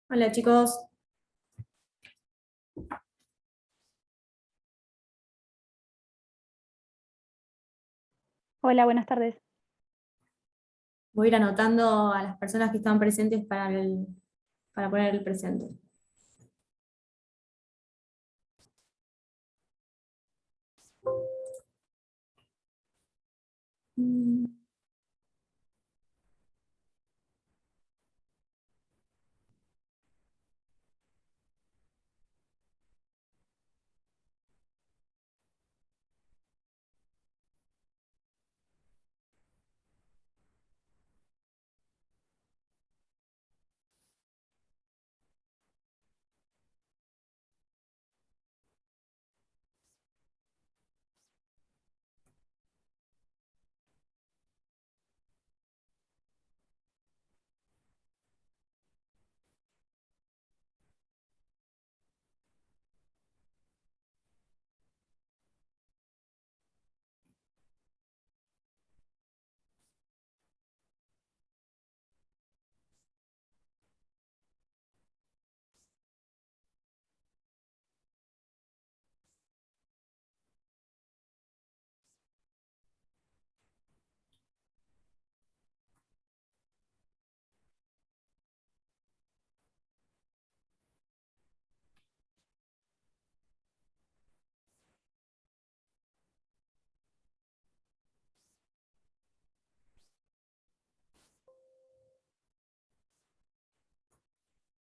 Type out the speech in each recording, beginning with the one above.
Hola chicos, Hola, buenas tardes. voy a ir anotando a las personas que están presentes para poner el presente. Mm,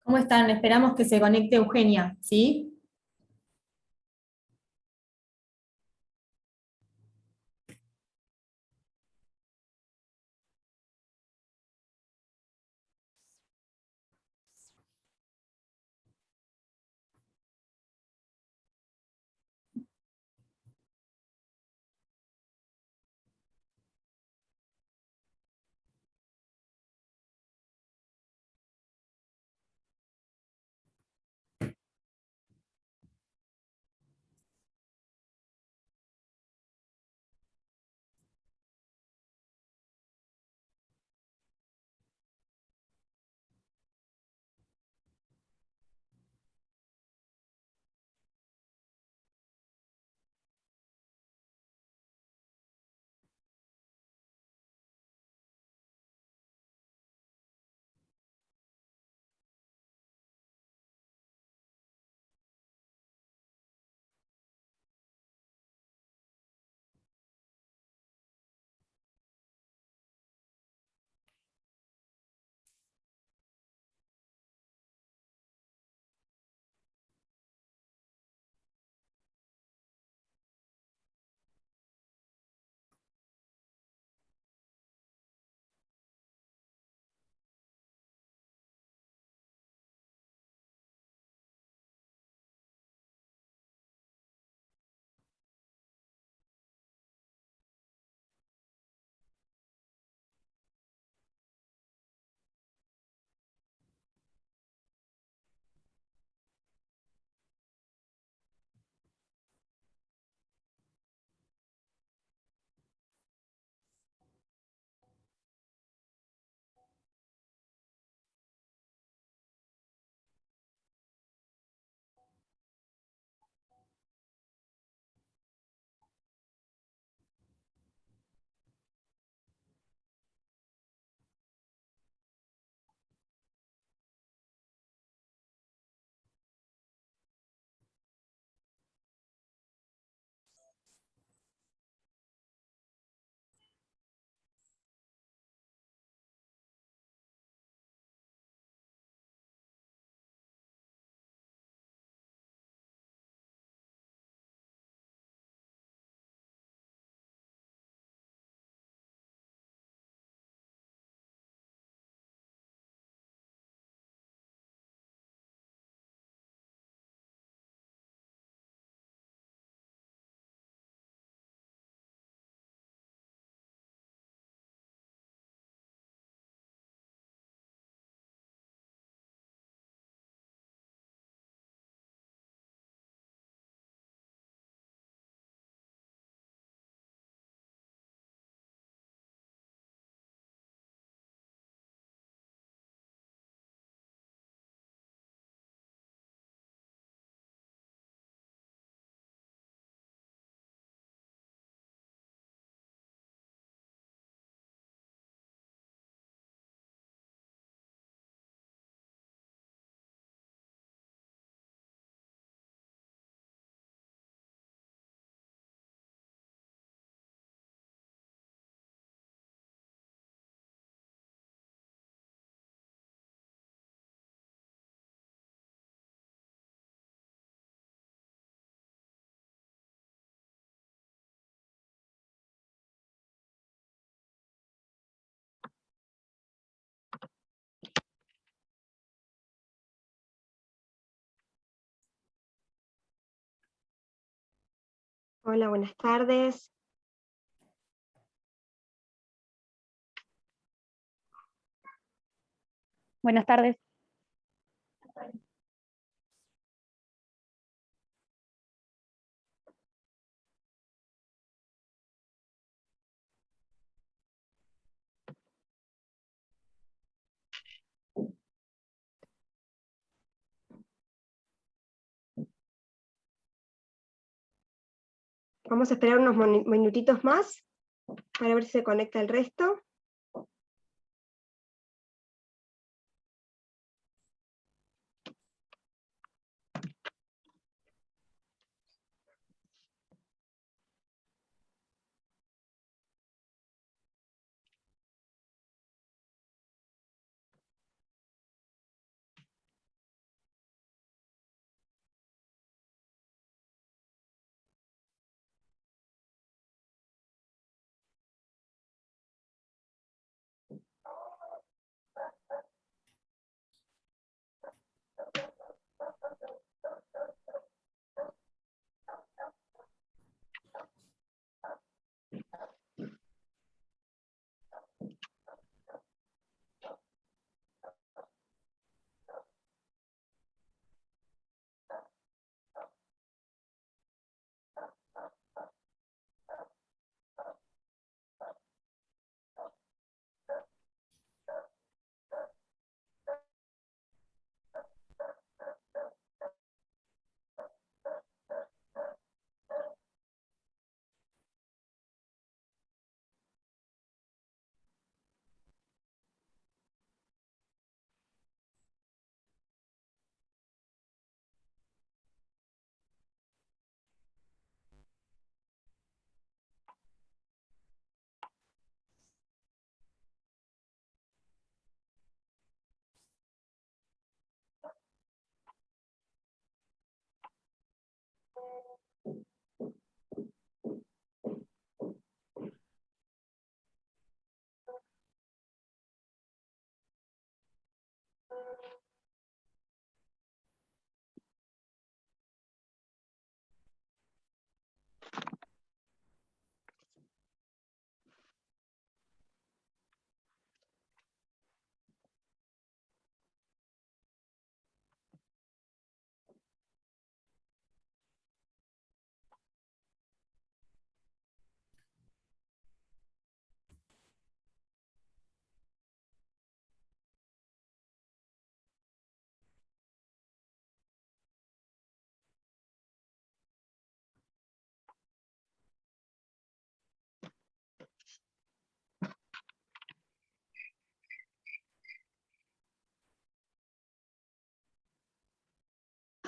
¿Cómo están? Esperamos que se conecte Eugenia, ¿sí? Hola, buenas tardes. Buenas tardes. Vamos a esperar unos minutitos más para ver si se conecta el resto.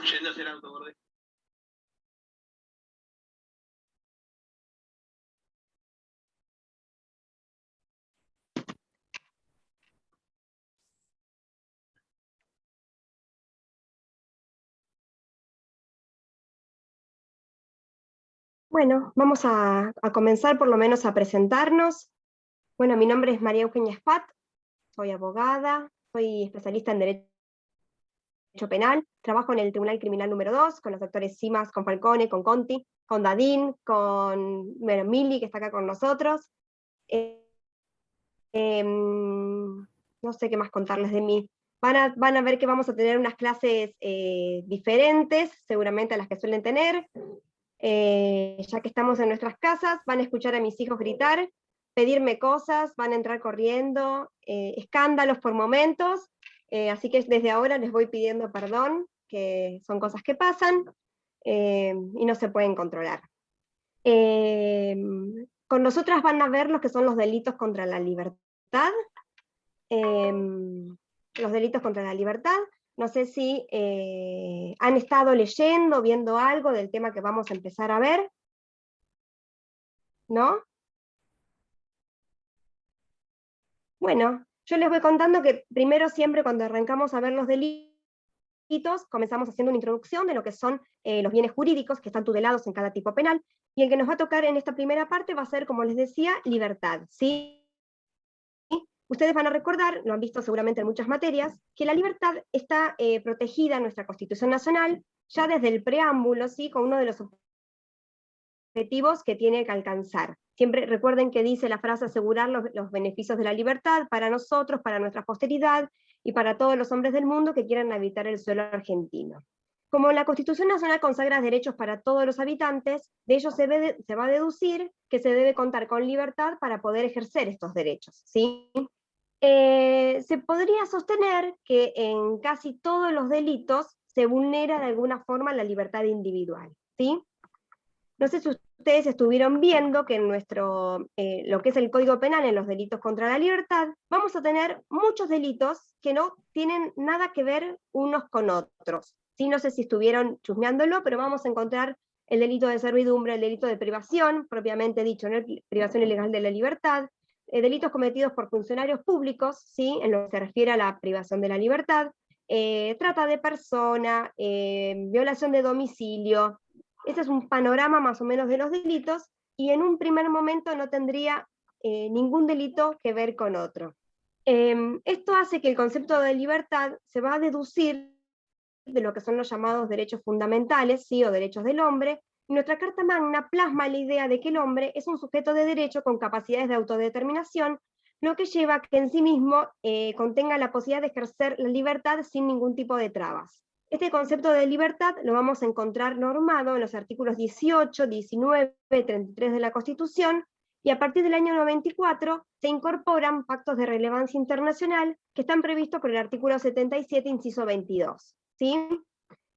Yendo a hacer autoborde. Bueno, vamos a comenzar por lo menos a presentarnos. Bueno, mi nombre es María Eugenia Spat, soy abogada, soy especialista en Derecho Penal, trabajo en el Tribunal Criminal número 2, con los doctores Simas, con Falcone, con Conti, con Dadín, con Mili, que está acá con nosotros. No sé qué más contarles de mí. Van a ver que vamos a tener unas clases diferentes, seguramente a las que suelen tener. Ya que estamos en nuestras casas, van a escuchar a mis hijos gritar, pedirme cosas, van a entrar corriendo, escándalos por momentos, así que desde ahora les voy pidiendo perdón, que son cosas que pasan y no se pueden controlar. Con nosotras van a ver lo que son los delitos contra la libertad, los delitos contra la libertad. No sé si han estado leyendo, viendo algo del tema que vamos a empezar a ver, ¿no? Bueno, yo les voy contando que primero siempre cuando arrancamos a ver los delitos, comenzamos haciendo una introducción de lo que son los bienes jurídicos que están tutelados en cada tipo penal, y el que nos va a tocar en esta primera parte va a ser, como les decía, libertad, ¿sí? Ustedes van a recordar, lo han visto seguramente en muchas materias, que la libertad está protegida en nuestra Constitución Nacional ya desde el preámbulo, ¿sí? Con uno de los objetivos que tiene que alcanzar. Siempre recuerden que dice la frase asegurar los beneficios de la libertad para nosotros, para nuestra posteridad y para todos los hombres del mundo que quieran habitar el suelo argentino. Como la Constitución Nacional consagra derechos para todos los habitantes, de ello se va a deducir que se debe contar con libertad para poder ejercer estos derechos, ¿sí? Se podría sostener que en casi todos los delitos se vulnera de alguna forma la libertad individual, ¿sí? No sé si ustedes estuvieron viendo que en lo que es el Código Penal, en los delitos contra la libertad, vamos a tener muchos delitos que no tienen nada que ver unos con otros. ¿Sí? No sé si estuvieron chusmeándolo, pero vamos a encontrar el delito de servidumbre, el delito de privación, propiamente dicho, ¿no? Privación ilegal de la libertad, delitos cometidos por funcionarios públicos, ¿sí? En lo que se refiere a la privación de la libertad, trata de persona, violación de domicilio. Ese es un panorama más o menos de los delitos, y en un primer momento no tendría ningún delito que ver con otro. Esto hace que el concepto de libertad se va a deducir de lo que son los llamados derechos fundamentales, ¿sí? O derechos del hombre, y nuestra Carta Magna plasma la idea de que el hombre es un sujeto de derecho con capacidades de autodeterminación, lo que lleva a que en sí mismo contenga la posibilidad de ejercer la libertad sin ningún tipo de trabas. Este concepto de libertad lo vamos a encontrar normado en los artículos 18, 19, 33 de la Constitución, y a partir del año 94 se incorporan pactos de relevancia internacional que están previstos por el artículo 77, inciso 22. ¿Sí?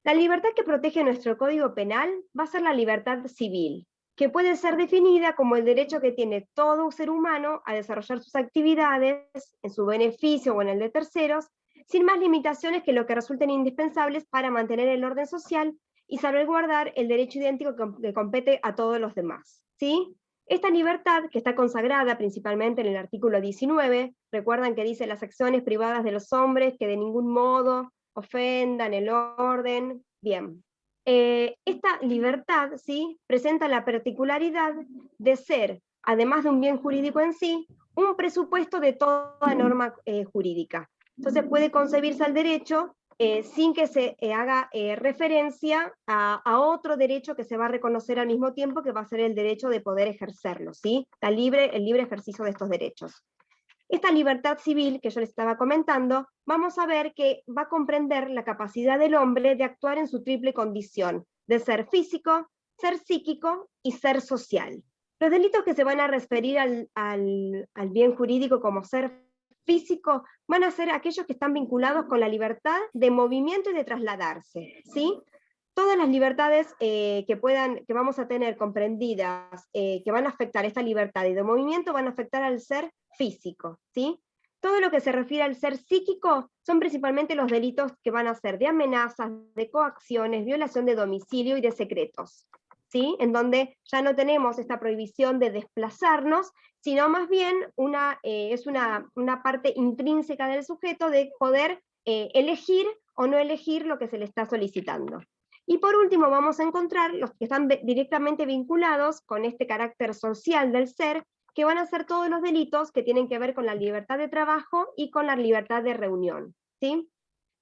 La libertad que protege nuestro Código Penal va a ser la libertad civil, que puede ser definida como el derecho que tiene todo ser humano a desarrollar sus actividades en su beneficio o en el de terceros, sin más limitaciones que lo que resulten indispensables para mantener el orden social y salvaguardar el derecho idéntico que compete a todos los demás. ¿Sí? Esta libertad, que está consagrada principalmente en el artículo 19, recuerdan que dice las acciones privadas de los hombres que de ningún modo ofendan el orden. Bien. Esta libertad, ¿sí? Presenta la particularidad de ser, además de un bien jurídico en sí, un presupuesto de toda norma jurídica. Entonces puede concebirse al derecho sin que se haga referencia a otro derecho que se va a reconocer al mismo tiempo, que va a ser el derecho de poder ejercerlo, ¿sí? El libre ejercicio de estos derechos. Esta libertad civil que yo les estaba comentando, vamos a ver que va a comprender la capacidad del hombre de actuar en su triple condición, de ser físico, ser psíquico y ser social. Los delitos que se van a referir al bien jurídico como ser físico van a ser aquellos que están vinculados con la libertad de movimiento y de trasladarse, ¿sí? Todas las libertades que vamos a tener comprendidas, que van a afectar esta libertad y de movimiento, van a afectar al ser físico, ¿sí? Todo lo que se refiere al ser psíquico son principalmente los delitos que van a ser de amenazas, de coacciones, violación de domicilio y de secretos, ¿sí? En donde ya no tenemos esta prohibición de desplazarnos, sino más bien es una parte intrínseca del sujeto de poder elegir o no elegir lo que se le está solicitando. Y por último vamos a encontrar los que están directamente vinculados con este carácter social del ser, que van a ser todos los delitos que tienen que ver con la libertad de trabajo y con la libertad de reunión, ¿sí?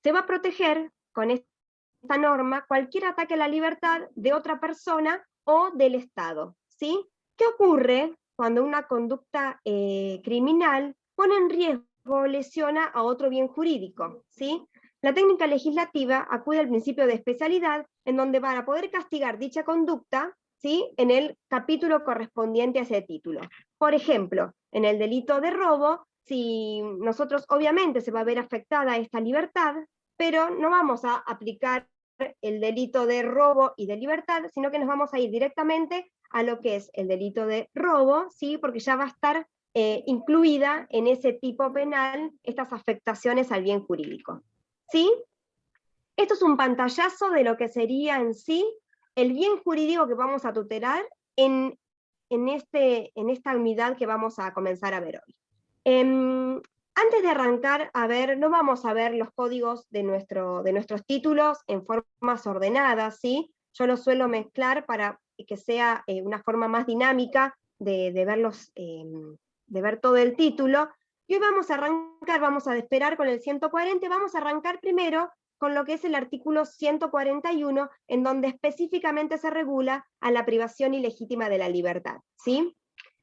Se va a proteger con esta norma cualquier ataque a la libertad de otra persona o del Estado, ¿sí? ¿Qué ocurre cuando una conducta criminal pone en riesgo o lesiona a otro bien jurídico, ¿sí? La técnica legislativa acude al principio de especialidad, en donde van a poder castigar dicha conducta, ¿sí? En el capítulo correspondiente a ese título. Por ejemplo, en el delito de robo, si nosotros obviamente se va a ver afectada esta libertad, pero no vamos a aplicar el delito de robo y de libertad, sino que nos vamos a ir directamente a lo que es el delito de robo, ¿sí? Porque ya va a estar incluida en ese tipo penal estas afectaciones al bien jurídico. ¿Sí? Esto es un pantallazo de lo que sería en sí el bien jurídico que vamos a tutelar en esta unidad que vamos a comenzar a ver hoy. Antes de arrancar a ver, no vamos a ver los códigos de nuestros títulos en formas ordenadas, ¿sí? Yo los suelo mezclar para que sea una forma más dinámica de ver todo el título. Y hoy vamos a arrancar, vamos a esperar con el 140, vamos a arrancar primero con lo que es el artículo 141, en donde específicamente se regula a la privación ilegítima de la libertad, ¿sí?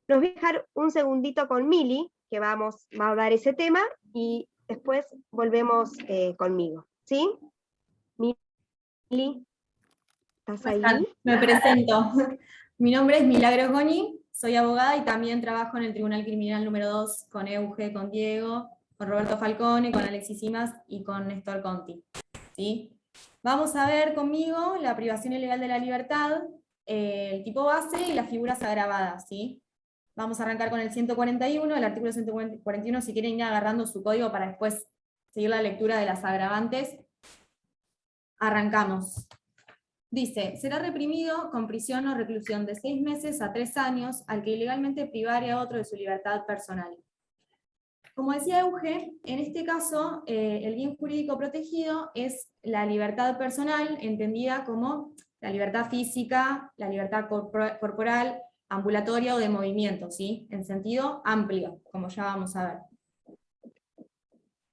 Los voy a dejar un segundito con Mili, que va a hablar ese tema, y después volvemos conmigo, ¿sí? Mili, ¿estás ¿Cómo ahí? están? Me presento. Mi nombre es Milagros Goni, soy abogada y también trabajo en el Tribunal Criminal número 2 con Euge, con Diego, con Roberto Falcone, con Alexis Simas y con Néstor Conti. ¿Sí? Vamos a ver conmigo la privación ilegal de la libertad, el tipo base y las figuras agravadas. ¿Sí? Vamos a arrancar con el 141, el artículo 141, si quieren ir agarrando su código para después seguir la lectura de las agravantes. Arrancamos. Dice, será reprimido con prisión o reclusión de 6 meses a 3 años al que ilegalmente privare a otro de su libertad personal. Como decía Euge, en este caso el bien jurídico protegido es la libertad personal, entendida como la libertad física, la libertad corporal, ambulatoria o de movimiento, ¿sí? En sentido amplio, como ya vamos a ver.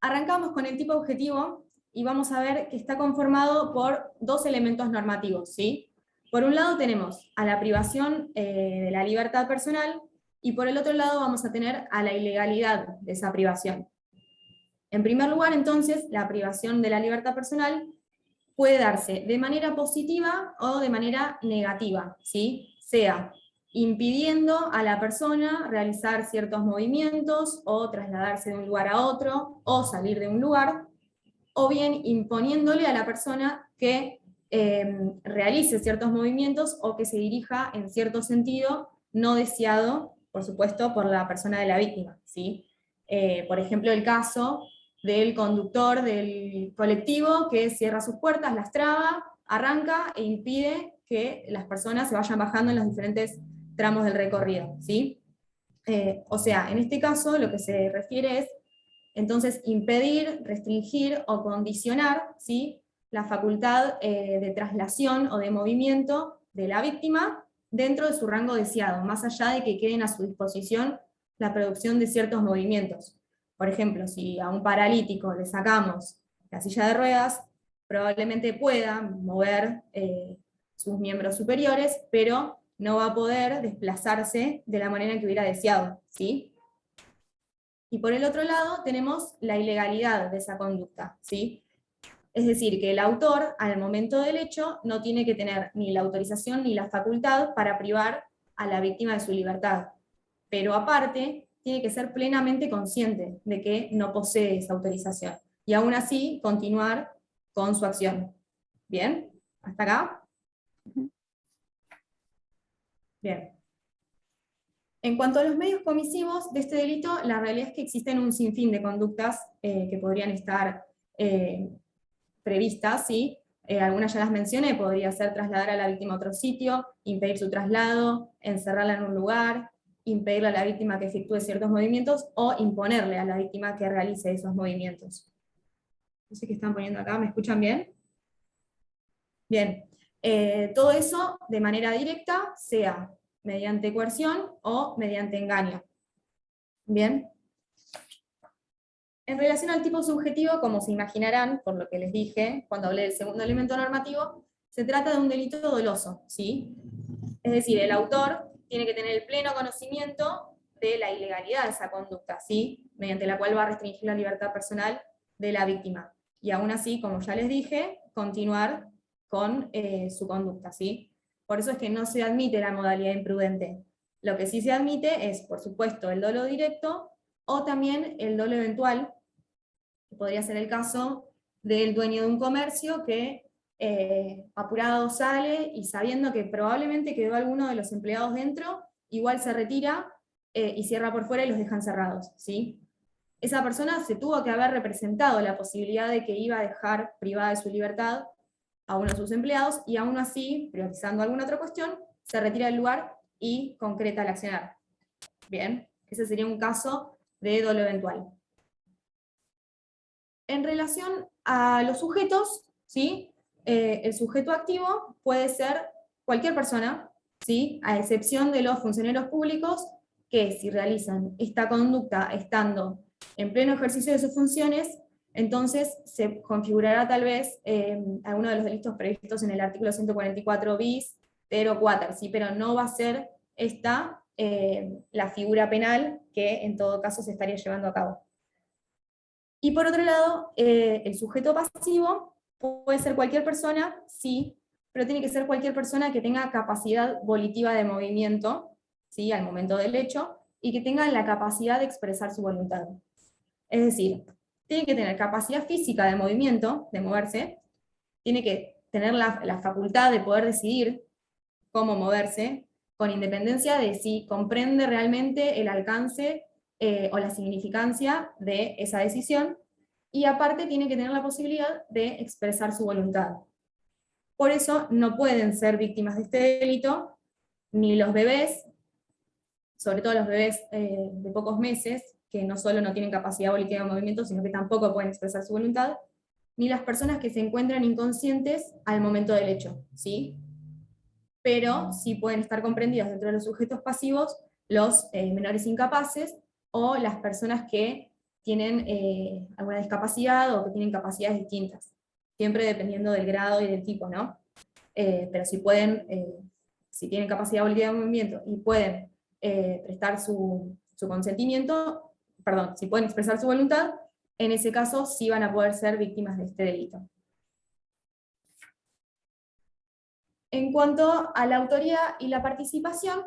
Arrancamos con el tipo objetivo y vamos a ver que está conformado por dos elementos normativos, ¿sí? Por un lado tenemos a la privación de la libertad personal y por el otro lado vamos a tener a la ilegalidad de esa privación. En primer lugar, entonces, la privación de la libertad personal puede darse de manera positiva o de manera negativa, ¿sí? Sea impidiendo a la persona realizar ciertos movimientos o trasladarse de un lugar a otro o salir de un lugar, o bien imponiéndole a la persona que realice ciertos movimientos o que se dirija en cierto sentido no deseado, por supuesto, por la persona de la víctima, ¿sí? Por ejemplo, el caso del conductor del colectivo que cierra sus puertas, las traba, arranca e impide que las personas se vayan bajando en los diferentes tramos del recorrido, ¿sí? O sea, en este caso lo que se refiere es entonces impedir, restringir o condicionar, ¿sí?, la facultad de traslación o de movimiento de la víctima dentro de su rango deseado, más allá de que queden a su disposición la producción de ciertos movimientos. Por ejemplo, si a un paralítico le sacamos la silla de ruedas, probablemente pueda mover sus miembros superiores, pero no va a poder desplazarse de la manera que hubiera deseado, ¿sí? Y por el otro lado tenemos la ilegalidad de esa conducta, ¿sí? Es decir, que el autor, al momento del hecho, no tiene que tener ni la autorización ni la facultad para privar a la víctima de su libertad. Pero aparte, tiene que ser plenamente consciente de que no posee esa autorización. Y aún así, continuar con su acción. ¿Bien? ¿Hasta acá? Bien. En cuanto a los medios comisivos de este delito, la realidad es que existen un sinfín de conductas que podrían estar previstas, ¿sí? Algunas ya las mencioné, podría ser trasladar a la víctima a otro sitio, impedir su traslado, encerrarla en un lugar, impedirle a la víctima que efectúe ciertos movimientos, o imponerle a la víctima que realice esos movimientos. No sé qué están poniendo acá, ¿me escuchan bien? Bien. Todo eso de manera directa, sea mediante coerción o mediante engaño. Bien. En relación al tipo subjetivo, como se imaginarán, por lo que les dije cuando hablé del segundo elemento normativo, se trata de un delito doloso, ¿sí? Es decir, el autor tiene que tener el pleno conocimiento de la ilegalidad de esa conducta, ¿sí? Mediante la cual va a restringir la libertad personal de la víctima. Y aún así, como ya les dije, continuar con su conducta, ¿sí? Por eso es que no se admite la modalidad imprudente. Lo que sí se admite es, por supuesto, el dolo directo o también el dolo eventual, que podría ser el caso del dueño de un comercio que apurado sale y sabiendo que probablemente quedó alguno de los empleados dentro, igual se retira y cierra por fuera y los dejan cerrados, ¿sí? Esa persona se tuvo que haber representado la posibilidad de que iba a dejar privada de su libertad a uno de sus empleados, y aún así, priorizando alguna otra cuestión, se retira del lugar y concreta el accionar. Bien, ese sería un caso de dolo eventual. En relación a los sujetos, ¿sí? El sujeto activo puede ser cualquier persona, ¿sí? A excepción de los funcionarios públicos, que si realizan esta conducta estando en pleno ejercicio de sus funciones, entonces se configurará tal vez alguno de los delitos previstos en el artículo 144 bis, 0,4, ¿sí? Pero no va a ser esta la figura penal que en todo caso se estaría llevando a cabo. Y por otro lado, el sujeto pasivo puede ser cualquier persona, sí, pero tiene que ser cualquier persona que tenga capacidad volitiva de movimiento, ¿sí? Al momento del hecho, y que tenga la capacidad de expresar su voluntad. Es decir, tiene que tener capacidad física de movimiento, de moverse, tiene que tener la facultad de poder decidir cómo moverse, con independencia de si comprende realmente el alcance o la significancia de esa decisión, y aparte tiene que tener la posibilidad de expresar su voluntad. Por eso no pueden ser víctimas de este delito ni los bebés, sobre todo los bebés de pocos meses, que no solo no tienen capacidad volitiva de movimiento, sino que tampoco pueden expresar su voluntad, ni las personas que se encuentran inconscientes al momento del hecho, ¿sí? Pero sí pueden estar comprendidas dentro de los sujetos pasivos los menores incapaces o las personas que tienen alguna discapacidad o que tienen capacidades distintas, siempre dependiendo del grado y del tipo, ¿no? Pero si pueden, si tienen capacidad volitiva de movimiento y pueden prestar su consentimiento, perdón, si pueden expresar su voluntad, en ese caso sí van a poder ser víctimas de este delito. En cuanto a la autoría y la participación,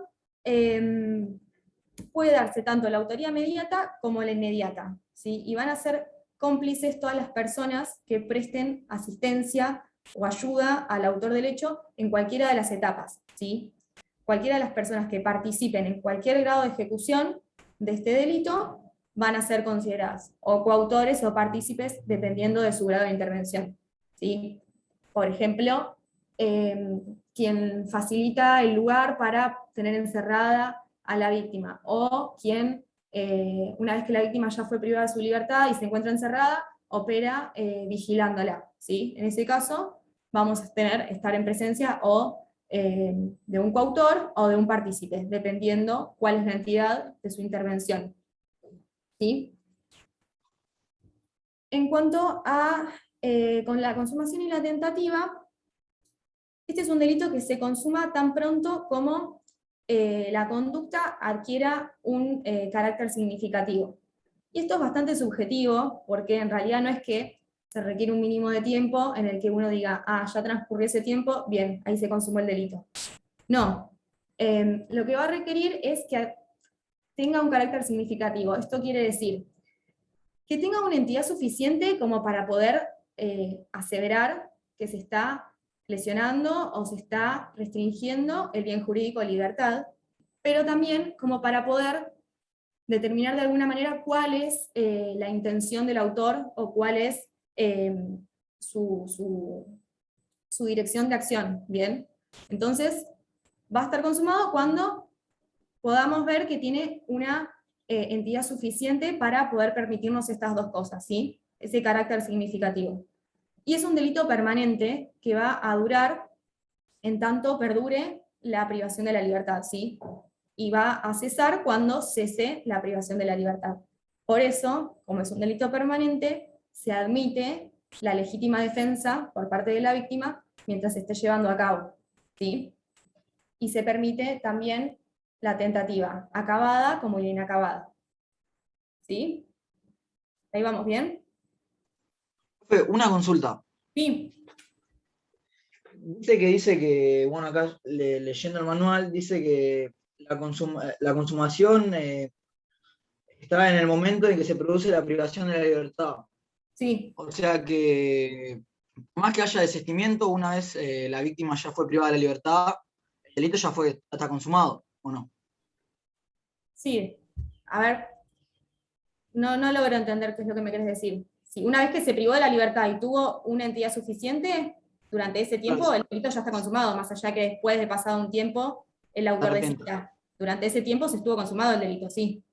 puede darse tanto la autoría inmediata como la inmediata, ¿sí? Y van a ser cómplices todas las personas que presten asistencia o ayuda al autor del hecho en cualquiera de las etapas, ¿sí? Cualquiera de las personas que participen en cualquier grado de ejecución de este delito van a ser consideradas o coautores o partícipes dependiendo de su grado de intervención, ¿sí? Por ejemplo, quien facilita el lugar para tener encerrada a la víctima, o quien, una vez que la víctima ya fue privada de su libertad y se encuentra encerrada, opera vigilándola, ¿sí? En ese caso, vamos a estar en presencia o de un coautor o de un partícipe, dependiendo cuál es la entidad de su intervención, ¿sí? En cuanto a con la consumación y la tentativa, este es un delito que se consuma tan pronto como la conducta adquiera un carácter significativo. Y esto es bastante subjetivo, porque en realidad no es que se requiere un mínimo de tiempo en el que uno diga, ah, ya transcurrió ese tiempo, bien, ahí se consumó el delito. No, lo que va a requerir es que tenga un carácter significativo. Esto quiere decir que tenga una entidad suficiente como para poder aseverar que se está lesionando o se está restringiendo el bien jurídico de libertad, pero también como para poder determinar de alguna manera cuál es la intención del autor o cuál es su dirección de acción, ¿bien? Entonces, va a estar consumado cuando podamos ver que tiene una entidad suficiente para poder permitirnos estas dos cosas, ¿sí? Ese carácter significativo. Y es un delito permanente que va a durar en tanto perdure la privación de la libertad, ¿sí? Y va a cesar cuando cese la privación de la libertad. Por eso, como es un delito permanente, se admite la legítima defensa por parte de la víctima mientras se esté llevando a cabo, ¿sí? Y se permite también la tentativa, acabada como la inacabada. ¿Sí? ¿Ahí vamos bien? Una consulta. Sí. Dice que, bueno, acá leyendo el manual, dice que la consumación está en el momento en que se produce la privación de la libertad. Sí. O sea que, más que haya desistimiento, una vez la víctima ya fue privada de la libertad, el delito ya está consumado, ¿o no? Sí. A ver, no logro entender qué es lo que me querés decir. Si una vez que se privó de la libertad y tuvo una entidad suficiente, durante ese tiempo el delito ya está consumado, más allá que después de pasado un tiempo el autor desista. Durante ese tiempo se estuvo consumado el delito, sí.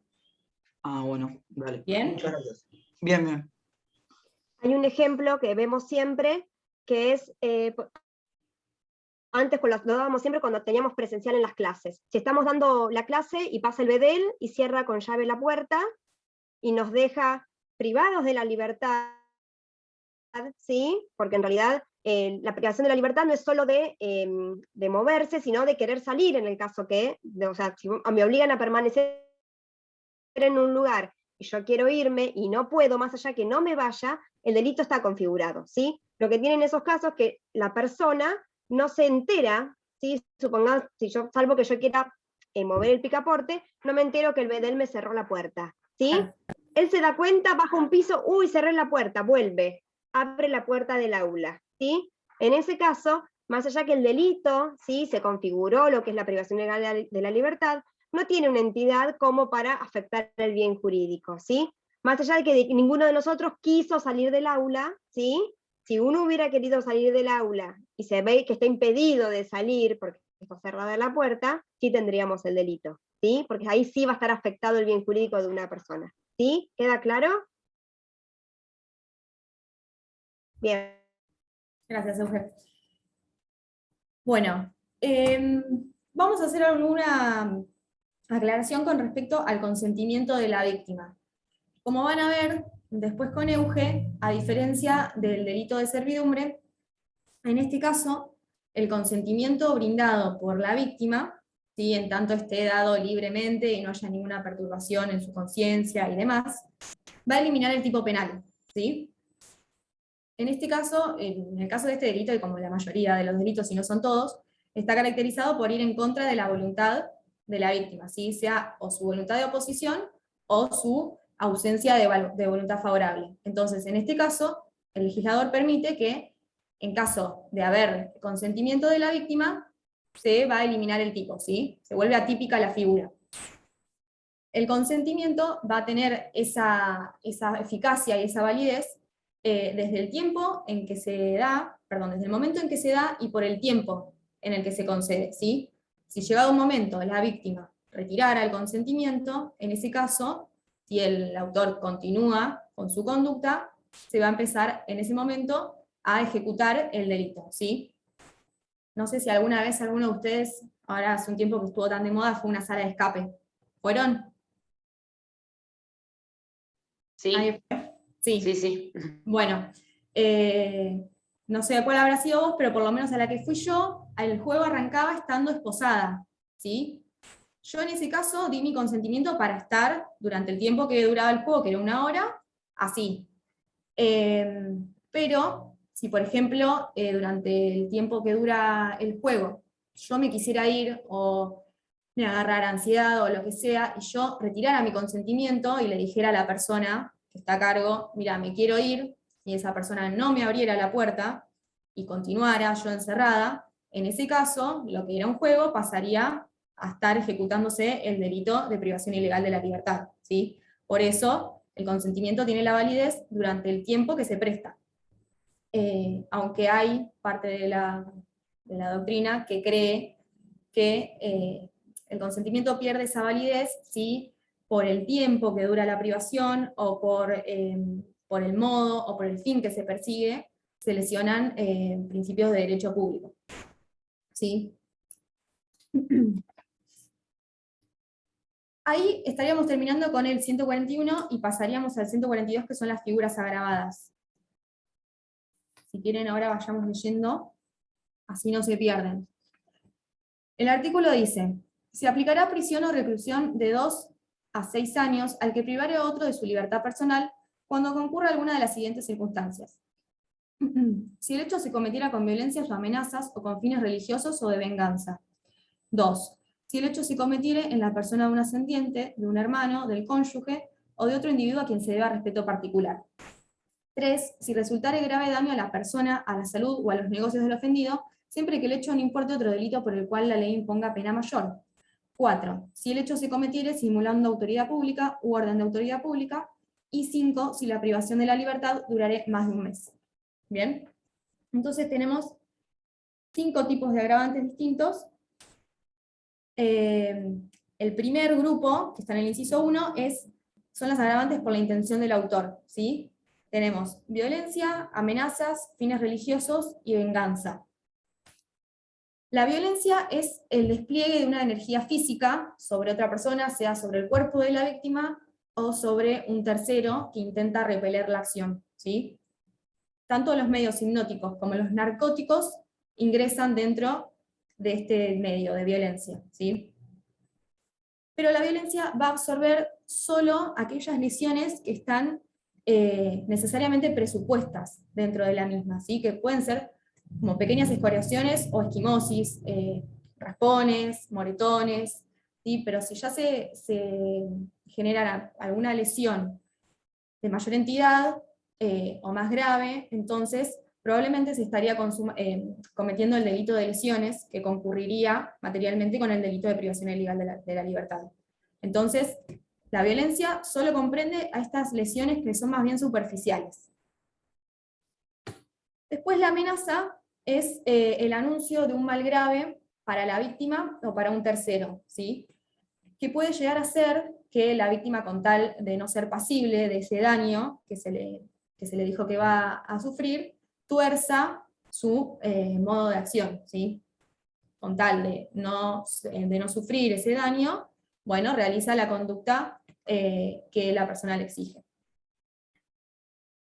Ah, bueno, dale. ¿Bien? Muchas gracias. Bien, bien. Hay un ejemplo que vemos siempre, que es, antes lo dábamos siempre cuando teníamos presencial en las clases. Si estamos dando la clase y pasa el bedel y cierra con llave la puerta y nos deja privados de la libertad ¿sí? Porque en realidad la privación de la libertad no es solo de moverse, sino de querer salir en el caso que, o sea, si me obligan a permanecer en un lugar y yo quiero irme y no puedo, más allá que no me vaya, el delito está configurado, ¿sí? Lo que tienen esos casos es que la persona no se entera, ¿sí? Supongamos, si yo, salvo que yo quiera mover el picaporte, no me entero que el bedel me cerró la puerta, ¿sí? Él se da cuenta, baja un piso, uy, cerré la puerta, vuelve, abre la puerta del aula, ¿sí? En ese caso, más allá que el delito, ¿sí? Se configuró lo que es la privación legal de la libertad, no tiene una entidad como para afectar el bien jurídico, ¿sí? Más allá de que ninguno de nosotros quiso salir del aula, ¿sí? Si uno hubiera querido salir del aula y se ve que está impedido de salir porque está cerrada la puerta, sí tendríamos el delito, ¿sí? Porque ahí sí va a estar afectado el bien jurídico de una persona, ¿sí? ¿Queda claro? Bien. Gracias, Euge. Bueno, vamos a hacer alguna aclaración con respecto al consentimiento de la víctima. Como van a ver después con Euge, a diferencia del delito de servidumbre, en este caso, el consentimiento brindado por la víctima, ¿sí? En tanto esté dado libremente y no haya ninguna perturbación en su conciencia y demás, va a eliminar el tipo penal, ¿sí? En este caso, en el caso de este delito, y como la mayoría de los delitos, si no son todos, está caracterizado por ir en contra de la voluntad de la víctima, ¿sí? Sea o su voluntad de oposición o su ausencia de voluntad favorable. Entonces, en este caso, el legislador permite que, en caso de haber consentimiento de la víctima, se va a eliminar el tipo, ¿sí? Se vuelve atípica la figura. El consentimiento va a tener esa eficacia y esa validez desde el tiempo en que se da, perdón, desde el momento en que se da y por el tiempo en el que se concede, ¿sí? Si llegado un momento la víctima retirara el consentimiento, en ese caso, si el autor continúa con su conducta, se va a empezar en ese momento a ejecutar el delito, ¿sí? No sé si alguna vez alguno de ustedes, ahora hace un tiempo que estuvo tan de moda, fue una sala de escape. ¿Fueron? Sí, ¿Nadie fue? Sí. sí, sí. Bueno, no sé cuál habrá sido vos, pero por lo menos a la que fui yo, el juego arrancaba estando esposada, ¿sí? Yo en ese caso di mi consentimiento para estar durante el tiempo que duraba el juego, que era 1 hora, así. Pero, si por ejemplo, durante el tiempo que dura el juego, yo me quisiera ir o me agarrara ansiedad o lo que sea, y yo retirara mi consentimiento y le dijera a la persona que está a cargo, mira, me quiero ir, y esa persona no me abriera la puerta y continuara yo encerrada, en ese caso, lo que era un juego pasaría a estar ejecutándose el delito de privación ilegal de la libertad, ¿sí? Por eso, el consentimiento tiene la validez durante el tiempo que se presta. Aunque hay parte de la doctrina que cree que el consentimiento pierde esa validez si por el tiempo que dura la privación o por el modo o por el fin que se persigue, se lesionan principios de derecho público. ¿Sí? Ahí estaríamos terminando con el 141 y pasaríamos al 142, que son las figuras agravadas. Si quieren, ahora vayamos leyendo, así no se pierden. El artículo dice: se aplicará prisión o reclusión de 2 a 6 años al que privare a otro de su libertad personal cuando concurra alguna de las siguientes circunstancias. Si el hecho se cometiera con violencias o amenazas o con fines religiosos o de venganza. 2. Si el hecho se cometiere en la persona de un ascendiente, de un hermano, del cónyuge o de otro individuo a quien se deba respeto particular. 3. Si resultare grave daño a la persona, a la salud o a los negocios del ofendido, siempre que el hecho no importe otro delito por el cual la ley imponga pena mayor. 4. Si el hecho se cometiere simulando autoridad pública u orden de autoridad pública. Y 5. Si la privación de la libertad durare más de un mes. Bien, entonces tenemos 5 tipos de agravantes distintos. El primer grupo, que está en el inciso 1, son las agravantes por la intención del autor, ¿sí? Tenemos violencia, amenazas, fines religiosos y venganza. La violencia es el despliegue de una energía física sobre otra persona, sea sobre el cuerpo de la víctima o sobre un tercero que intenta repeler la acción, ¿sí? tanto los medios hipnóticos como los narcóticos ingresan dentro de este medio de violencia, ¿sí? Pero la violencia va a absorber solo aquellas lesiones que están necesariamente presupuestas dentro de la misma, ¿sí? Que pueden ser como pequeñas escoriaciones o esquimosis, raspones, moretones, ¿sí? Pero si ya se genera alguna lesión de mayor entidad o más grave, entonces probablemente se estaría cometiendo el delito de lesiones que concurriría materialmente con el delito de privación ilegal de la libertad. Entonces, la violencia solo comprende a estas lesiones que son más bien superficiales. Después la amenaza es el anuncio de un mal grave para la víctima o para un tercero, ¿sí? Que puede llegar a ser que la víctima, con tal de no ser pasible de ese daño que se le dijo que va a sufrir, tuerza su modo de acción, ¿sí? Con tal de no sufrir ese daño, bueno, realiza la conducta que la persona le exige.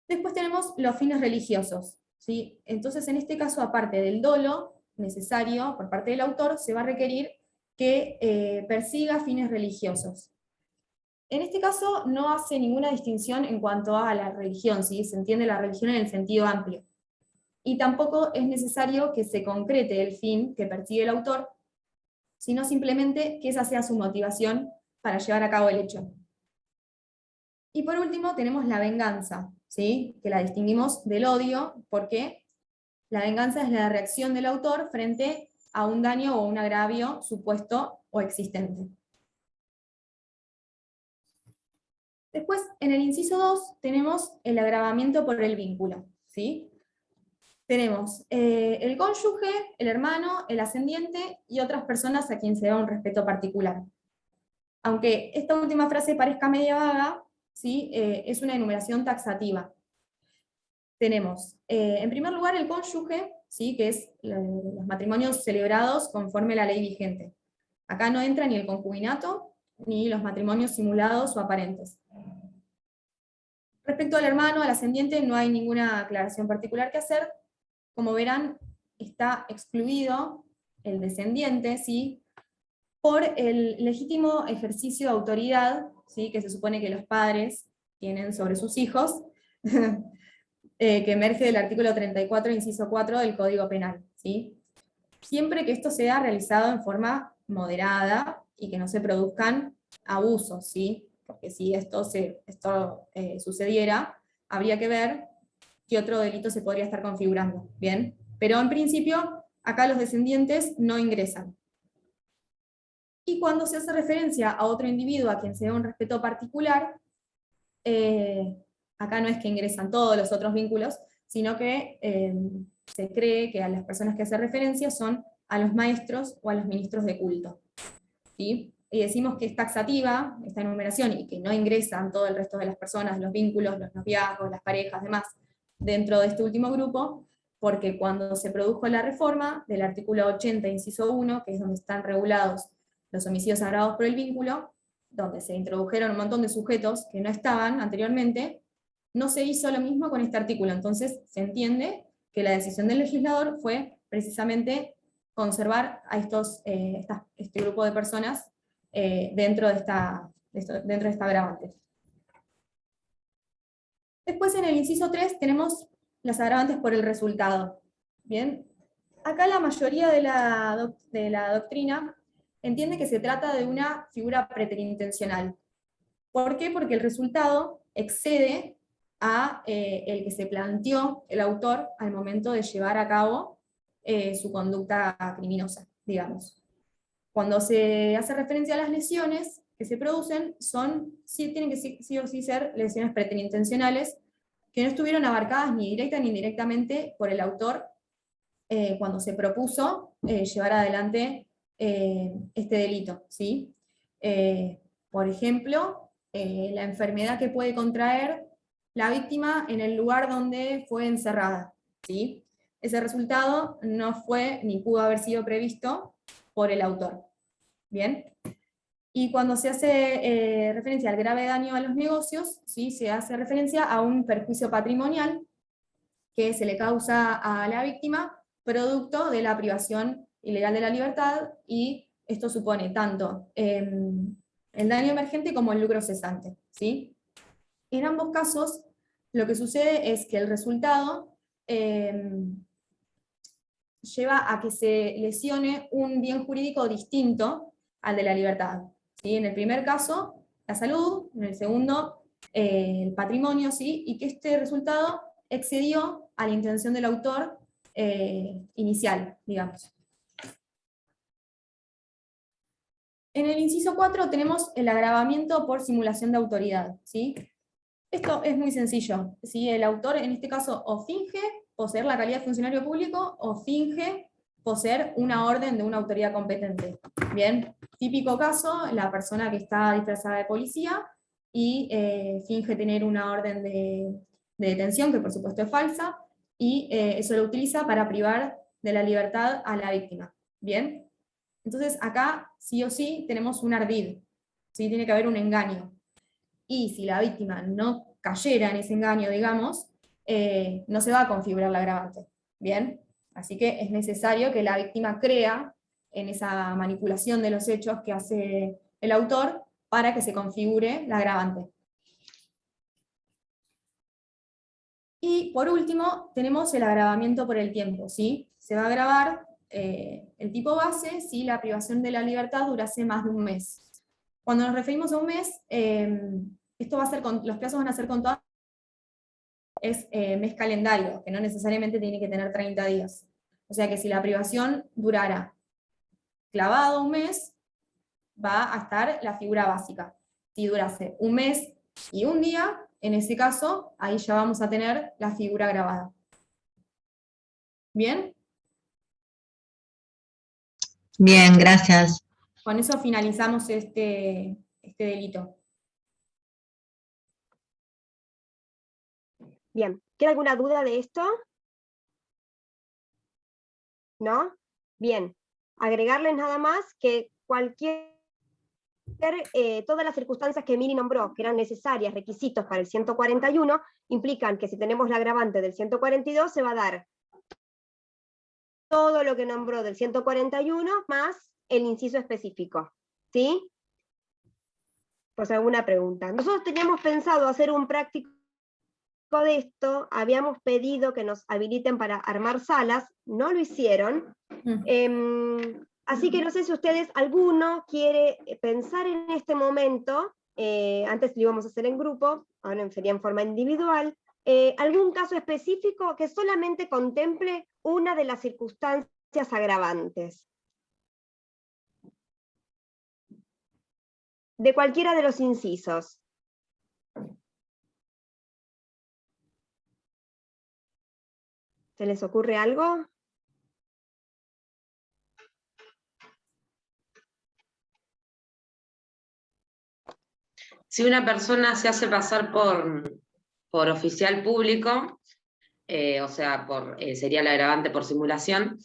Después tenemos los fines religiosos, ¿sí? Entonces, en este caso, aparte del dolo necesario por parte del autor, se va a requerir que persiga fines religiosos. En este caso no hace ninguna distinción en cuanto a la religión, ¿sí? Se entiende la religión en el sentido amplio. Y tampoco es necesario que se concrete el fin que persigue el autor, sino simplemente que esa sea su motivación para llevar a cabo el hecho. Y por último tenemos la venganza, ¿sí? Que la distinguimos del odio, porque la venganza es la reacción del autor frente a un daño o un agravio supuesto o existente. Después, en el inciso 2, tenemos el agravamiento por el vínculo, ¿sí? Tenemos el cónyuge, el hermano, el ascendiente y otras personas a quien se da un respeto particular. Aunque esta última frase parezca media vaga, ¿sí? Es una enumeración taxativa. Tenemos, en primer lugar, el cónyuge, ¿sí? Que es los matrimonios celebrados conforme a la ley vigente. Acá no entra ni el concubinato, ni los matrimonios simulados o aparentes. Respecto al hermano, al ascendiente, no hay ninguna aclaración particular que hacer. Como verán, está excluido el descendiente, ¿sí? Por el legítimo ejercicio de autoridad, ¿sí? Que se supone que los padres tienen sobre sus hijos, que emerge del artículo 34, inciso 4 del Código Penal, ¿sí? Siempre que esto sea realizado en forma moderada y que no se produzcan abusos, ¿sí? Porque si esto sucediera, habría que ver qué otro delito se podría estar configurando, ¿bien? Pero en principio, acá los descendientes no ingresan. Y cuando se hace referencia a otro individuo a quien se da un respeto particular, acá no es que ingresan todos los otros vínculos, sino que se cree que a las personas que hace referencia son a los maestros o a los ministros de culto, ¿sí? Y decimos que es taxativa esta enumeración y que no ingresan todo el resto de las personas, los vínculos, los noviazgos, las parejas, demás, dentro de este último grupo, porque cuando se produjo la reforma del artículo 80, inciso 1, que es donde están regulados los homicidios agravados por el vínculo, donde se introdujeron un montón de sujetos que no estaban anteriormente, no se hizo lo mismo con este artículo. Entonces se entiende que la decisión del legislador fue precisamente conservar a este grupo de personas dentro de esta agravante. Después, en el inciso 3 tenemos las agravantes por el resultado. Bien, acá la mayoría de la doctrina entiende que se trata de una figura preterintencional. ¿Por qué? Porque el resultado excede a el que se planteó el autor al momento de llevar a cabo su conducta criminosa, digamos. Cuando se hace referencia a las lesiones que se producen, tienen que sí o sí ser lesiones preterintencionales, que no estuvieron abarcadas ni directa ni indirectamente por el autor cuando se propuso llevar adelante este delito, ¿sí? Por ejemplo, la enfermedad que puede contraer la víctima en el lugar donde fue encerrada, ¿sí? Ese resultado no fue ni pudo haber sido previsto por el autor. ¿Bien? Y cuando se hace referencia al grave daño a los negocios, ¿sí? Se hace referencia a un perjuicio patrimonial que se le causa a la víctima producto de la privación ilegal de la libertad, y esto supone tanto el daño emergente como el lucro cesante, ¿sí? En ambos casos, lo que sucede es que el resultado lleva a que se lesione un bien jurídico distinto al de la libertad, ¿sí? En el primer caso, la salud; en el segundo, el patrimonio, ¿sí? Y que este resultado excedió a la intención del autor inicial, digamos. En el inciso 4 tenemos el agravamiento por simulación de autoridad, ¿sí? Esto es muy sencillo, ¿sí? El autor en este caso o finge poseer la calidad de funcionario público o finge poseer una orden de una autoridad competente. Bien, típico caso, la persona que está disfrazada de policía y finge tener una orden de detención, que por supuesto es falsa, y eso lo utiliza para privar de la libertad a la víctima. Bien, entonces acá sí o sí tenemos un ardid, ¿sí? Tiene que haber un engaño. Y si la víctima no cayera en ese engaño, digamos, no se va a configurar la agravante. ¿Bien? Así que es necesario que la víctima crea en esa manipulación de los hechos que hace el autor para que se configure la agravante. Y por último, tenemos el agravamiento por el tiempo, ¿sí? Se va a agravar el tipo base si la privación de la libertad durase más de un mes. Cuando nos referimos a un mes, esto va a ser los plazos van a ser contados, es mes calendario, que no necesariamente tiene que tener 30 días. O sea que si la privación durara clavado un mes, va a estar la figura básica. Si durase un mes y un día, en ese caso, ahí ya vamos a tener la figura grabada. ¿Bien? Bien, gracias. Con eso finalizamos este delito. Bien, ¿queda alguna duda de esto? ¿No? Bien, agregarles nada más que todas las circunstancias que Miri nombró, que eran necesarias, requisitos para el 141, implican que si tenemos la agravante del 142, se va a dar todo lo que nombró del 141 más el inciso específico. ¿Sí? Pues alguna pregunta. Nosotros teníamos pensado hacer un práctico de esto, habíamos pedido que nos habiliten para armar salas, no lo hicieron. Así que no sé si ustedes, alguno quiere pensar en este momento, antes lo íbamos a hacer en grupo, ahora sería en forma individual, algún caso específico que solamente contemple una de las circunstancias agravantes. De cualquiera de los incisos. ¿Se les ocurre algo? Si una persona se hace pasar por oficial público, o sea, sería el agravante por simulación,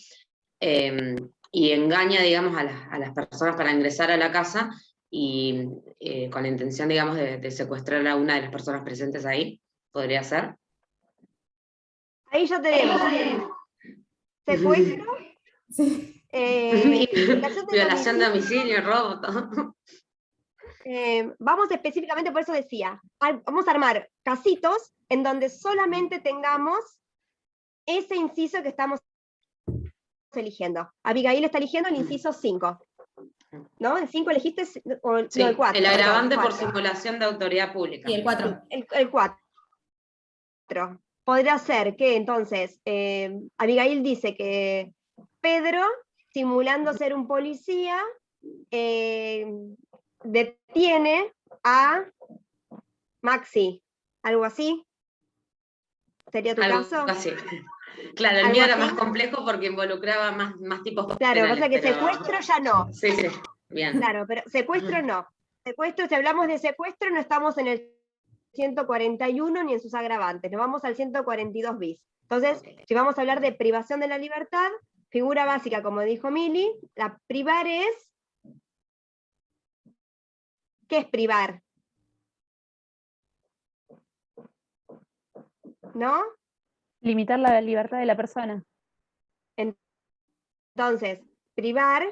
y engaña, digamos, a las personas para ingresar a la casa y con la intención, digamos, de secuestrar a una de las personas presentes ahí, ¿podría ser? Ahí ya tenemos secuestro, Sí. Violación de domicilio, robo, todo. Vamos específicamente, por eso decía, vamos a armar casitos en donde solamente tengamos ese inciso que estamos eligiendo. Abigail está eligiendo el inciso 5. ¿No? ¿El 5 elegiste? Sí, no, el 4. el agravante por simulación de autoridad pública. Sí, el 4. El 4. Podría ser que entonces, Abigail dice que Pedro, simulando ser un policía, detiene a Maxi. ¿Algo así? ¿Sería tu Algo caso? así. Claro, el mío era más complejo porque involucraba más tipos Claro, penales, pasa que pero... secuestro ya no. Sí, sí, bien. Claro, pero secuestro no. Secuestro, si hablamos de secuestro, no estamos en el 141 ni en sus agravantes, nos vamos al 142 bis. Entonces, si vamos a hablar de privación de la libertad, figura básica, como dijo Mili, la privar es... ¿Qué es privar? ¿No? Limitar la libertad de la persona. Entonces, privar,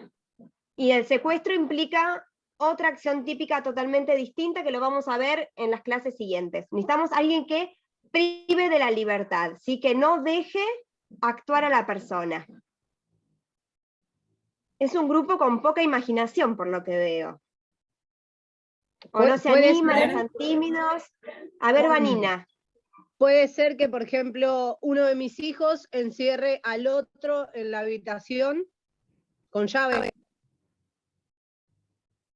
y el secuestro implica otra acción típica totalmente distinta que lo vamos a ver en las clases siguientes. Necesitamos a alguien que prive de la libertad, ¿sí? Que no deje actuar a la persona. Es un grupo con poca imaginación, por lo que veo. O no se Puede animan, ser. están tímidos. A ver, Vanina. Puede ser que, por ejemplo, uno de mis hijos encierre al otro en la habitación con llave.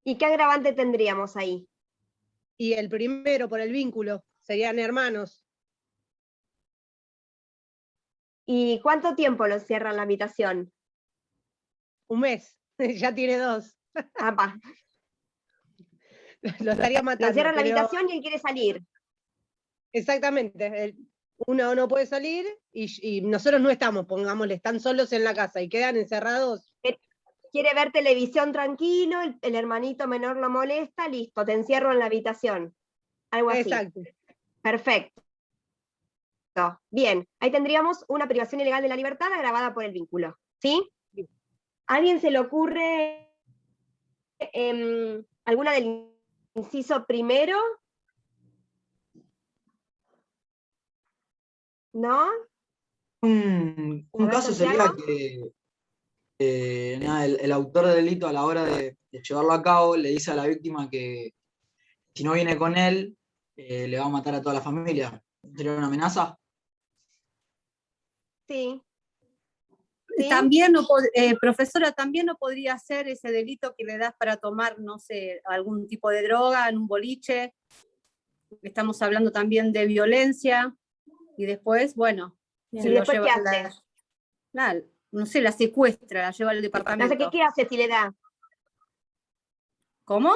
¿Y qué agravante tendríamos ahí? Y el primero, por el vínculo, serían hermanos. ¿Y cuánto tiempo lo cierra en la habitación? Un mes, ya tiene 2. Apa. Lo estaría matando. Lo cierra en la pero- habitación y él quiere salir. Exactamente. Uno no puede salir y nosotros no estamos, pongámosle, están solos en la casa y quedan encerrados. Quiere ver televisión tranquilo, el hermanito menor lo molesta, listo, te encierro en la habitación. Algo así. Exacto. Perfecto. Bien, ahí tendríamos una privación ilegal de la libertad agravada por el vínculo. ¿Sí? ¿A alguien se le ocurre alguna del inciso primero? ¿No? Un A ver, caso sería Santiago. que nada, el autor del delito a la hora de llevarlo a cabo le dice a la víctima que si no viene con él, le va a matar a toda la familia. ¿Sería una amenaza? Sí. ¿Sí? También, profesora, también no podría ser ese delito que le das para tomar, no sé, algún tipo de droga en un boliche. Estamos hablando también de violencia. Y después, bueno, ¿Y se lo después qué lleva hace? no sé, la secuestra, la lleva al No sé, departamento. ¿qué hace si le da? ¿Cómo?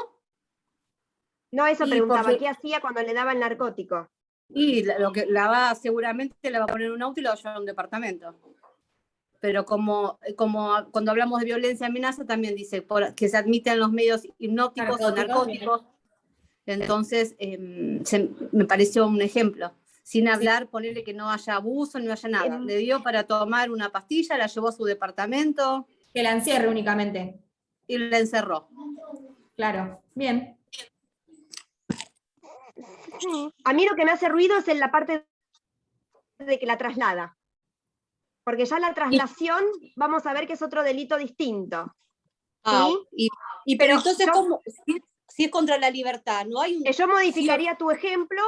No, eso Y preguntaba, porque- ¿qué hacía cuando le daba el narcótico? Y seguramente la va a poner en un auto y la va a llevar a un departamento. Pero como cuando hablamos de violencia y amenaza, también dice que se admiten los medios hipnóticos o narcóticos. Entonces, me pareció un ejemplo. Sin hablar, ponerle que no haya abuso, no haya nada. Le dio para tomar una pastilla, la llevó a su departamento. Que la encierre únicamente. Y la encerró. Claro, bien. Sí. A mí lo que me hace ruido es en la parte de que la traslada. Porque ya la traslación, vamos a ver que es otro delito distinto. ¿Sí? Pero Pero entonces, yo- ¿cómo? Si es contra la libertad, no hay un... Yo modificaría tu ejemplo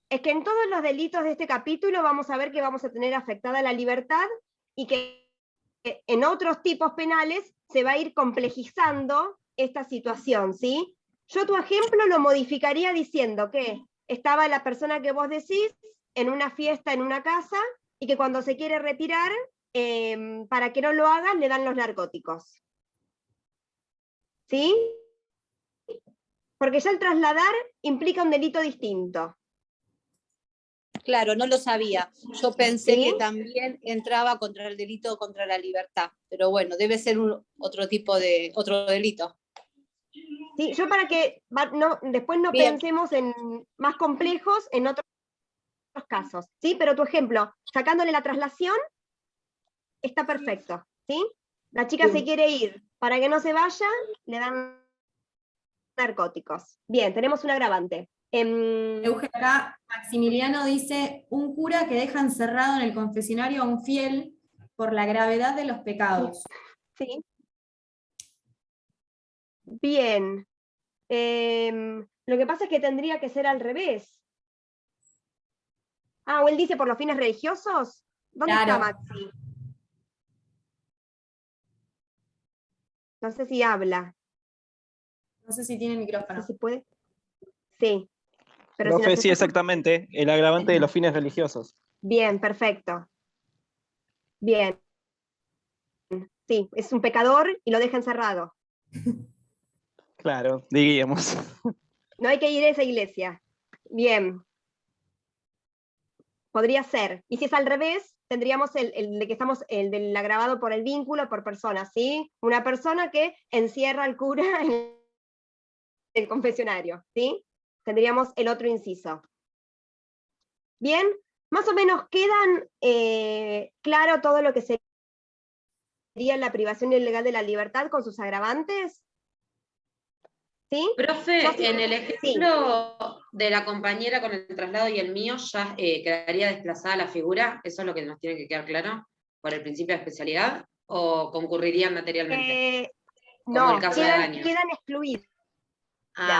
es que en todos los delitos de este capítulo vamos a ver que vamos a tener afectada la libertad y que en otros tipos penales se va a ir complejizando esta situación, ¿sí? Yo tu ejemplo lo modificaría diciendo que estaba la persona que vos decís en una fiesta en una casa y que cuando se quiere retirar, para que no lo hagan, le dan los narcóticos. ¿Sí? Porque ya el trasladar implica un delito distinto. Claro, no lo sabía. Yo pensé ¿Sí? que también entraba contra el delito contra la libertad. Pero bueno, debe ser otro delito. Sí, yo para que después no Bien. pensemos en más complejos en otros casos, ¿sí? Pero tu ejemplo, sacándole la traslación, está perfecto, ¿sí? La chica Bien. se quiere ir, para que no se vaya, le dan narcóticos. Bien, tenemos un agravante. Euge, acá Maximiliano dice, un cura que deja encerrado en el confesionario a un fiel por la gravedad de los pecados. Sí. Bien. Lo que pasa es que tendría que ser al revés. Ah, o él dice por los fines religiosos. ¿Dónde Claro. está Maxi? No sé si habla. No sé si tiene micrófono. ¿No se puede? Sí. Pero Profe, si sí, exactamente, el agravante de los fines religiosos. Bien, perfecto. Bien. Sí, es un pecador y lo deja encerrado. Claro, diríamos. No hay que ir a esa iglesia. Bien. Podría ser. Y si es al revés, tendríamos el de que estamos, el del agravado por el vínculo, por persona, ¿sí? Una persona que encierra al cura en el confesionario, ¿sí? Tendríamos el otro inciso. Bien. Más o menos quedan claro todo lo que sería la privación ilegal de la libertad con sus agravantes. ¿Sí? Profe, en el ejemplo de la compañera con el traslado y el mío, ya quedaría desplazada la figura, ¿eso es lo que nos tiene que quedar claro? ¿Por el principio de especialidad? ¿O concurrirían materialmente? Como No, el caso de daños. quedan excluidas.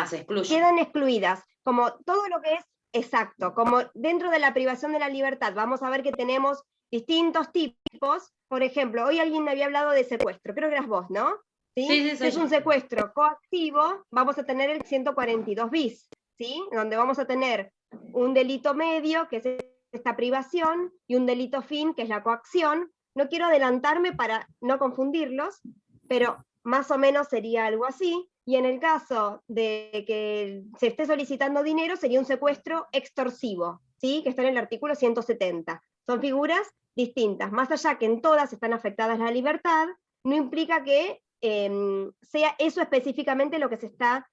Se excluye. Quedan excluidas, como todo lo que es exacto, como dentro de la privación de la libertad, vamos a ver que tenemos distintos tipos. Por ejemplo, hoy alguien me había hablado de secuestro, creo que eras vos, ¿no? ¿Sí? Si es un secuestro coactivo, vamos a tener el 142 bis, ¿sí? Donde vamos a tener un delito medio, que es esta privación, y un delito fin, que es la coacción. No quiero adelantarme para no confundirlos, pero más o menos sería algo así. Y en el caso de que se esté solicitando dinero, sería un secuestro extorsivo, ¿sí? Que está en el artículo 170. Son figuras distintas. Más allá que en todas están afectadas la libertad, no implica que sea eso específicamente lo que se está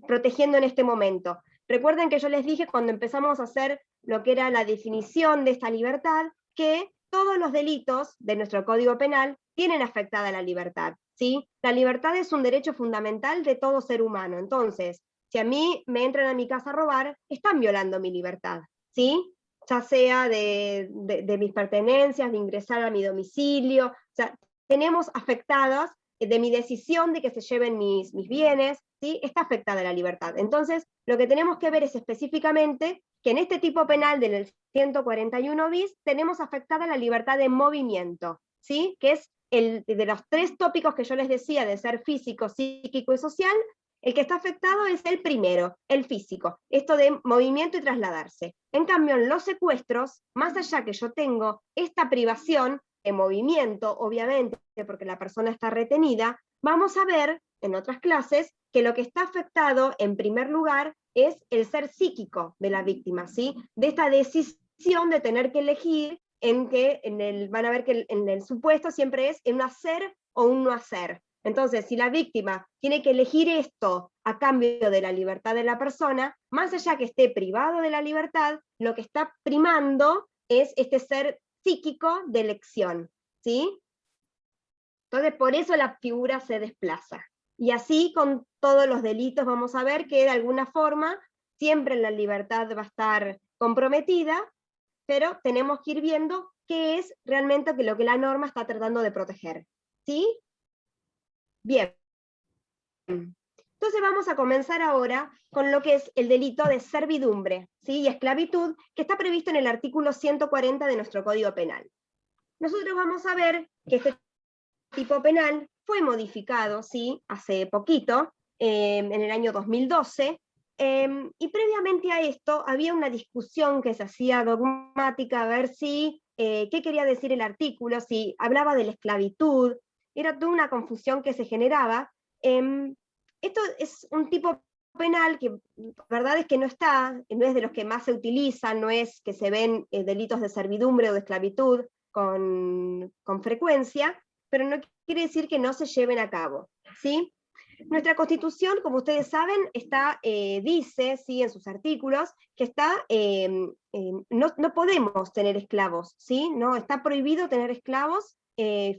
protegiendo en este momento. Recuerden que yo les dije cuando empezamos a hacer lo que era la definición de esta libertad, que todos los delitos de nuestro Código Penal tienen afectada la libertad, ¿sí? La libertad es un derecho fundamental de todo ser humano. Entonces, si a mí me entran a mi casa a robar, están violando mi libertad, ¿sí? Ya sea de mis pertenencias, de ingresar a mi domicilio, o sea, tenemos afectadas de mi decisión de que se lleven mis bienes, ¿sí? Está afectada la libertad. Entonces, lo que tenemos que ver es específicamente que en este tipo penal del 141 bis tenemos afectada la libertad de movimiento, ¿sí? Que es el de los 3 tópicos que yo les decía de ser físico, psíquico y social. El que está afectado es el primero, el físico, esto de movimiento y trasladarse. En cambio, en los secuestros, más allá que yo tengo esta privación de movimiento, obviamente, porque la persona está retenida, vamos a ver en otras clases que lo que está afectado, en primer lugar, es el ser psíquico de la víctima, ¿sí? De esta decisión de tener que elegir van a ver que en el supuesto siempre es en un hacer o un no hacer. Entonces, si la víctima tiene que elegir esto a cambio de la libertad de la persona, más allá que esté privado de la libertad, lo que está primando es este ser psíquico de elección, ¿sí? Entonces, por eso la figura se desplaza. Y así con todos los delitos vamos a ver que de alguna forma siempre la libertad va a estar comprometida, pero tenemos que ir viendo qué es realmente lo que la norma está tratando de proteger, ¿sí? Bien. Entonces vamos a comenzar ahora con lo que es el delito de servidumbre, ¿sí? Y esclavitud, que está previsto en el artículo 140 de nuestro Código Penal. Nosotros vamos a ver que este tipo penal fue modificado, ¿sí? Hace poquito, en el año 2012, y previamente a esto había una discusión que se hacía dogmática a ver si, qué quería decir el artículo, si hablaba de la esclavitud, era toda una confusión que se generaba. Esto es un tipo penal que la verdad es que no es de los que más se utilizan, no es que se ven delitos de servidumbre o de esclavitud con frecuencia, pero no quiere decir que no se lleven a cabo, ¿sí? Nuestra Constitución, como ustedes saben, dice, ¿sí? En sus artículos, que no podemos tener esclavos, ¿sí? No, está prohibido tener esclavos.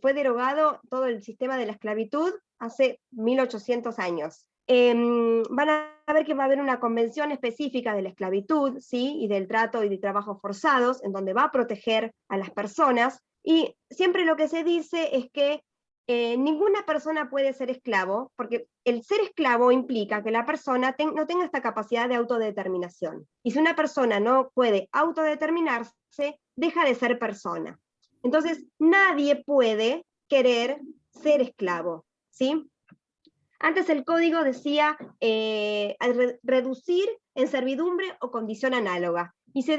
Fue derogado todo el sistema de la esclavitud hace 1800 años. Van a ver que va a haber una convención específica de la esclavitud, ¿sí? Y del trato y de trabajos forzados, en donde va a proteger a las personas, y siempre lo que se dice es que ninguna persona puede ser esclavo, porque el ser esclavo implica que la persona no tenga esta capacidad de autodeterminación. Y si una persona no puede autodeterminarse, deja de ser persona. Entonces, nadie puede querer ser esclavo, ¿sí? Antes el código decía reducir en servidumbre o condición análoga, y se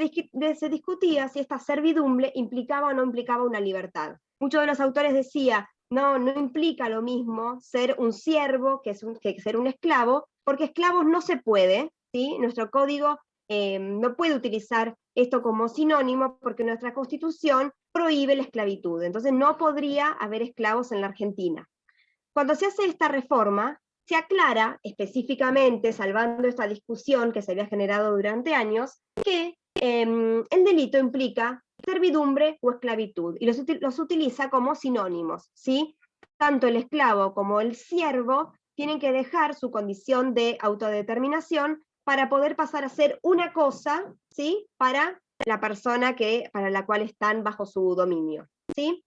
discutía si esta servidumbre implicaba o no implicaba una libertad. Muchos de los autores decían, no implica lo mismo ser un siervo que ser un esclavo, porque esclavos no se puede, ¿sí? Nuestro código no puede utilizar esto como sinónimo porque nuestra Constitución prohíbe la esclavitud, entonces no podría haber esclavos en la Argentina. Cuando se hace esta reforma, se aclara específicamente, salvando esta discusión que se había generado durante años, que el delito implica servidumbre o esclavitud, y los utiliza como sinónimos, ¿sí? Tanto el esclavo como el siervo tienen que dejar su condición de autodeterminación para poder pasar a ser una cosa, ¿sí? Para la persona para la cual están bajo su dominio, ¿sí?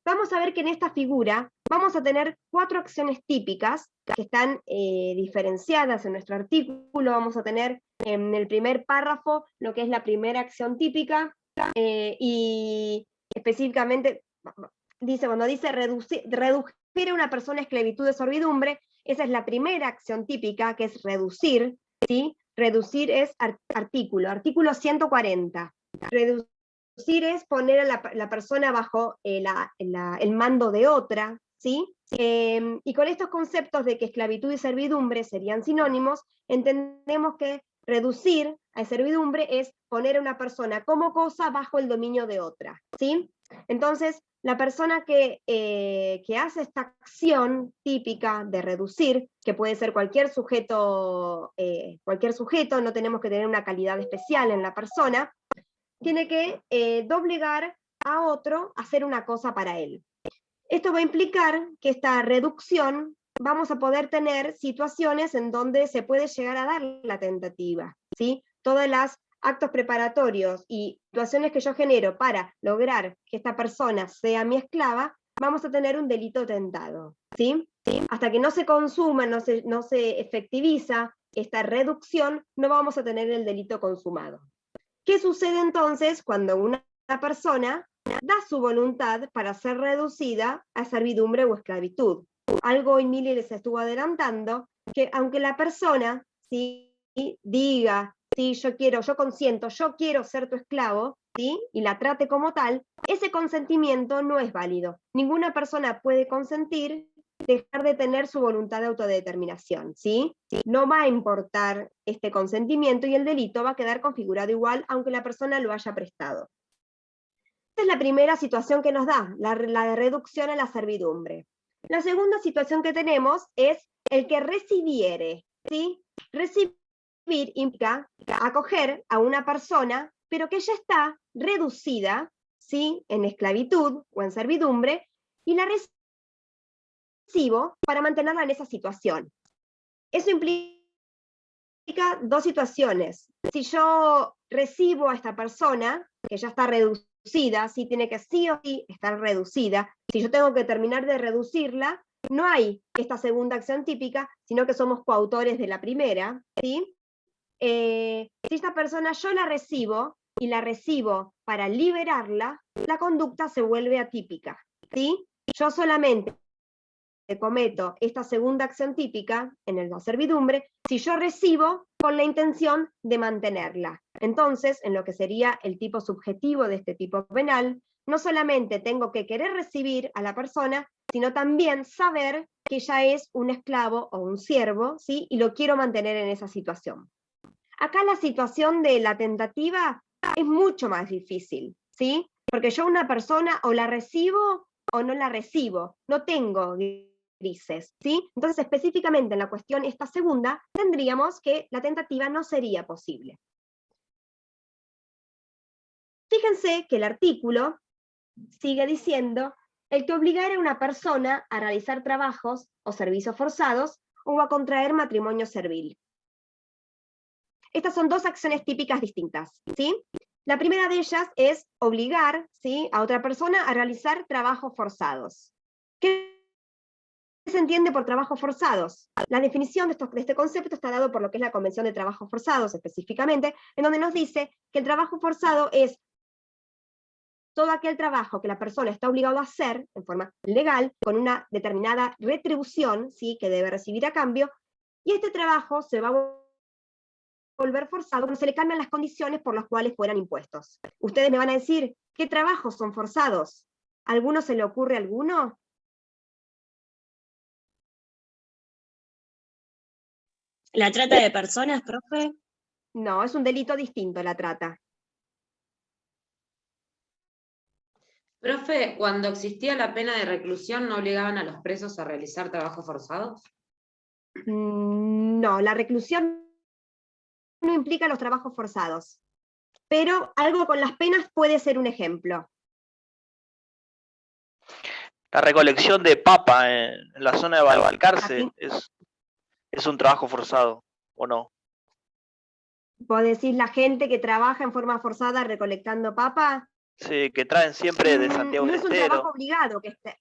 Vamos a ver que en esta figura vamos a tener 4 acciones típicas que están diferenciadas en nuestro artículo. Vamos a tener en el primer párrafo lo que es la primera acción típica, y específicamente cuando dice reducir a una persona a esclavitud de servidumbre, esa es la primera acción típica, que es reducir, ¿sí? Reducir es artículo 140. Reducir es poner a la persona bajo el mando de otra, ¿sí? Y con estos conceptos de que esclavitud y servidumbre serían sinónimos, entendemos que reducir a servidumbre es poner a una persona como cosa bajo el dominio de otra, ¿sí? Entonces, la persona que hace esta acción típica de reducir, que puede ser cualquier sujeto, no tenemos que tener una calidad especial en la persona, tiene que doblegar a otro a hacer una cosa para él. Esto va a implicar que esta reducción vamos a poder tener situaciones en donde se puede llegar a dar la tentativa, ¿sí? Todos los actos preparatorios y situaciones que yo genero para lograr que esta persona sea mi esclava, vamos a tener un delito tentado, ¿sí? Hasta que no se consuma, no se efectiviza esta reducción, no vamos a tener el delito consumado. ¿Qué sucede entonces cuando una persona da su voluntad para ser reducida a servidumbre o esclavitud? Algo Emilia les estuvo adelantando, que aunque la persona, ¿sí?, diga, sí, yo consiento, yo quiero ser tu esclavo, ¿sí?, y la trate como tal, ese consentimiento no es válido. Ninguna persona puede consentir dejar de tener su voluntad de autodeterminación, ¿sí? No va a importar este consentimiento y el delito va a quedar configurado igual, aunque la persona lo haya prestado. Esta es la primera situación que nos da, la de reducción a la servidumbre. La segunda situación que tenemos es el que recibiere, ¿sí? Recibir implica acoger a una persona, pero que ya está reducida, ¿sí?, en esclavitud o en servidumbre, y la recibo para mantenerla en esa situación. Eso implica 2 situaciones. Si yo recibo a esta persona, que ya está reducida, sí tiene que sí o sí estar reducida, si yo tengo que terminar de reducirla, no hay esta segunda acción típica, sino que somos coautores de la primera, ¿sí? Si esta persona yo la recibo, y la recibo para liberarla, la conducta se vuelve atípica, ¿sí? Yo solamente cometo esta segunda acción típica en la servidumbre si yo recibo con la intención de mantenerla. Entonces, en lo que sería el tipo subjetivo de este tipo penal, no solamente tengo que querer recibir a la persona, sino también saber que ella es un esclavo o un siervo, ¿sí?, y lo quiero mantener en esa situación. Acá la situación de la tentativa es mucho más difícil, ¿sí? Porque yo una persona o la recibo o no la recibo, no tengo grises, ¿sí? Entonces, específicamente en la cuestión esta segunda, tendríamos que la tentativa no sería posible. Fíjense que el artículo sigue diciendo el que obligara a una persona a realizar trabajos o servicios forzados o a contraer matrimonio servil. Estas son 2 acciones típicas distintas, ¿sí? La primera de ellas es obligar, ¿sí?, a otra persona a realizar trabajos forzados. ¿Qué se entiende por trabajos forzados? La definición de este concepto está dado por lo que es la Convención de Trabajos Forzados específicamente, en donde nos dice que el trabajo forzado es todo aquel trabajo que la persona está obligada a hacer en forma legal, con una determinada retribución, ¿sí?, que debe recibir a cambio, y este trabajo se va a volver forzado cuando se le cambian las condiciones por las cuales fueran impuestos. Ustedes me van a decir, ¿qué trabajos son forzados? ¿A alguno se le ocurre alguno? ¿La trata de personas, profe? No, es un delito distinto la trata. Profe, cuando existía la pena de reclusión, ¿no obligaban a los presos a realizar trabajos forzados? No, la reclusión no implica los trabajos forzados. pero algo con las penas puede ser un ejemplo. La recolección de papa en la zona de Balcarce es un trabajo forzado, ¿o no? ¿Vos decís la gente que trabaja en forma forzada recolectando papa? Sí, que traen siempre de Santiago No del es un Estero. trabajo obligado que esté.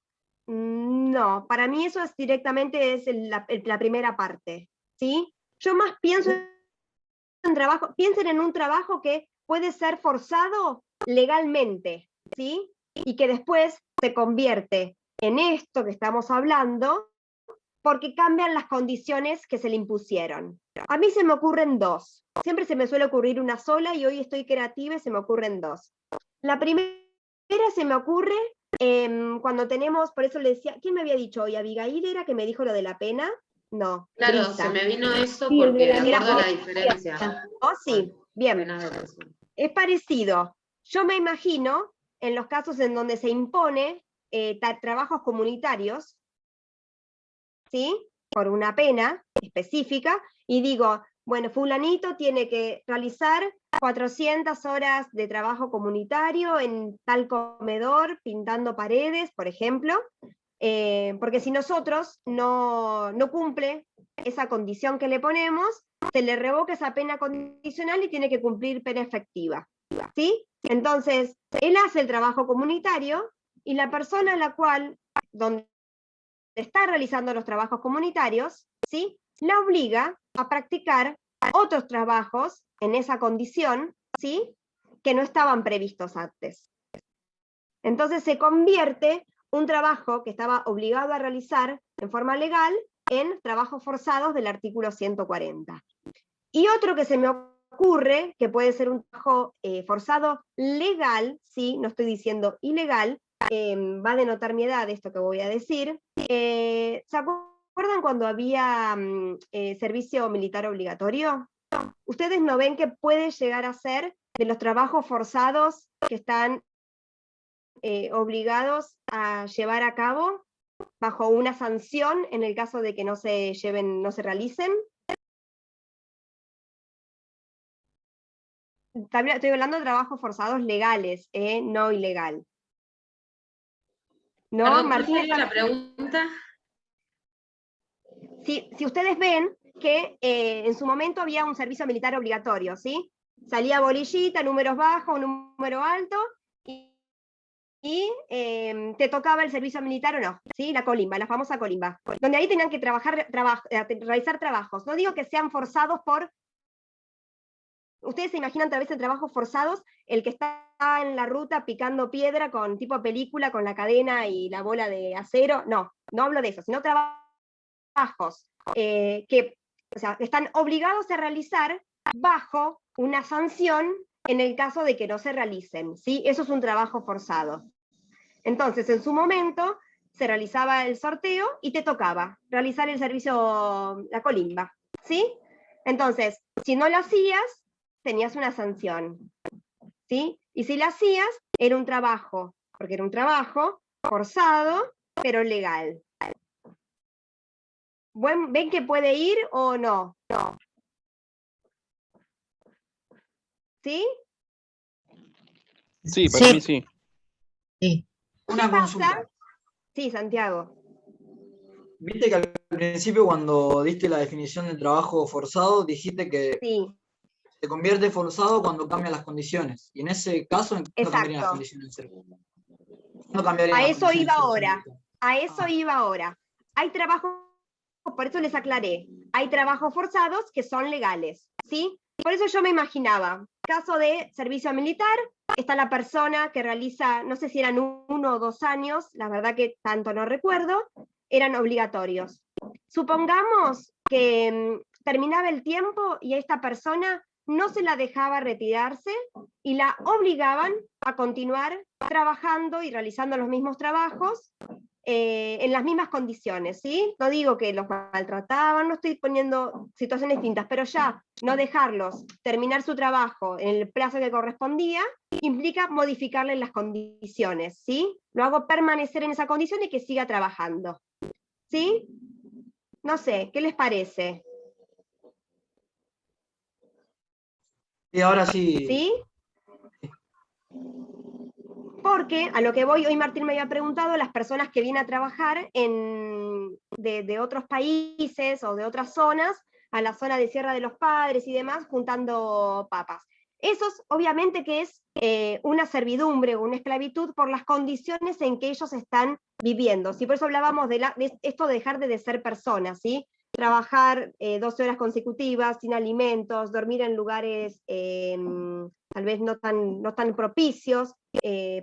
No, para mí eso es directamente la primera parte, ¿sí? Yo más pienso en trabajo, piensen en un trabajo que puede ser forzado legalmente, ¿sí? Y que después se convierte en esto que estamos hablando porque cambian las condiciones que se le impusieron. A mí se me ocurren dos. Siempre se me suele ocurrir una sola y hoy estoy creativa y se me ocurren dos. La primera se me ocurre cuando tenemos, por eso le decía, ¿quién me había dicho hoy? ¿Abigail era que me dijo lo de la pena? No. Claro, Brisa. se me vino eso Sí, porque de era acuerdo a la vos. diferencia. Oh, sí, bien. Es parecido. Yo me imagino, en los casos en donde se impone trabajos comunitarios, ¿sí? Por una pena específica, y digo, bueno, fulanito tiene que realizar 400 horas de trabajo comunitario en tal comedor, pintando paredes, por ejemplo, porque si nosotros no cumple esa condición que le ponemos, se le revoca esa pena condicional y tiene que cumplir pena efectiva, ¿sí? Entonces, él hace el trabajo comunitario y la persona a la cual, donde está realizando los trabajos comunitarios, ¿sí? La obliga a practicar otros trabajos en esa condición, ¿sí? Que no estaban previstos antes. Entonces se convierte un trabajo que estaba obligado a realizar en forma legal en trabajos forzados del artículo 140. Y otro que se me ocurre, que puede ser un trabajo forzado legal, ¿sí? No estoy diciendo ilegal, va a denotar mi edad esto que voy a decir. ¿Se acuerdan cuando había servicio militar obligatorio? ¿Ustedes no ven que puede llegar a ser de los trabajos forzados que están obligados a llevar a cabo bajo una sanción en el caso de que no se realicen? Estoy hablando de trabajos forzados legales, no ilegal. ¿No, Perdón, Martina? ¿cuál sería la pregunta? Si ustedes ven que en su momento había un servicio militar obligatorio, ¿sí? Salía bolillita, números bajos, número alto, y te tocaba el servicio militar o no, ¿sí? La colimba, la famosa colimba, donde ahí tenían que realizar trabajos. No digo que sean forzados por... Ustedes se imaginan tal vez en trabajos forzados, el que está en la ruta picando piedra con tipo película, con la cadena y la bola de acero. No, no hablo de eso, sino trabajos que están obligados a realizar bajo una sanción en el caso de que no se realicen, ¿sí? Eso es un trabajo forzado. Entonces, en su momento, se realizaba el sorteo y te tocaba realizar el servicio, la colimba, ¿sí? Entonces, si no lo hacías, tenías una sanción, ¿sí? Y si lo hacías, era un trabajo, porque era un trabajo forzado, pero legal. ¿Ven que puede ir o no? No. ¿Sí? Sí, para mí sí. Sí. Una consulta. Sí, Santiago. Viste que al principio cuando diste la definición del trabajo forzado, dijiste que se convierte forzado cuando cambian las condiciones. Y en ese caso, ¿en qué cambiarían las condiciones? ¿Cuándo cambiarían A las eso condiciones iba de ahora. forzamiento? A eso iba ahora. Hay trabajos, por eso les aclaré, hay trabajos forzados que son legales, ¿sí? Por eso yo me imaginaba, caso de servicio militar, está la persona que realiza, no sé si eran 1 o 2 años, la verdad que tanto no recuerdo, eran obligatorios. Supongamos que terminaba el tiempo y a esta persona no se la dejaba retirarse y la obligaban a continuar trabajando y realizando los mismos trabajos en las mismas condiciones, ¿sí? No digo que los maltrataban, no estoy poniendo situaciones distintas, pero ya no dejarlos terminar su trabajo en el plazo que correspondía implica modificarle las condiciones, ¿sí? Lo hago permanecer en esa condición y que siga trabajando, ¿sí? No sé, ¿qué les parece? Y ahora sí. ¿Sí? porque a lo que voy, hoy Martín me había preguntado las personas que vienen a trabajar de otros países o de otras zonas, a la zona de Sierra de los Padres y demás, juntando papas. Eso obviamente que es una servidumbre o una esclavitud por las condiciones en que ellos están viviendo. ¿Sí? Por eso hablábamos de esto de dejar de ser personas, ¿sí? Trabajar 12 horas consecutivas, sin alimentos, dormir en lugares tal vez no tan propicios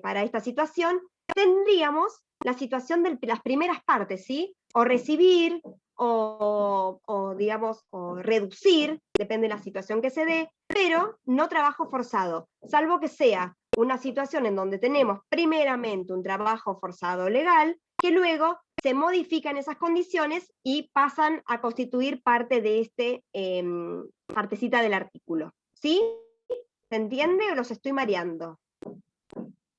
para esta situación. Tendríamos la situación de las primeras partes, ¿sí? O recibir, digamos, o reducir, depende de la situación que se dé, pero no trabajo forzado, salvo que sea una situación en donde tenemos primeramente un trabajo forzado legal, que luego se modifican esas condiciones y pasan a constituir parte de partecita del artículo. ¿Sí? ¿Se entiende o los estoy mareando?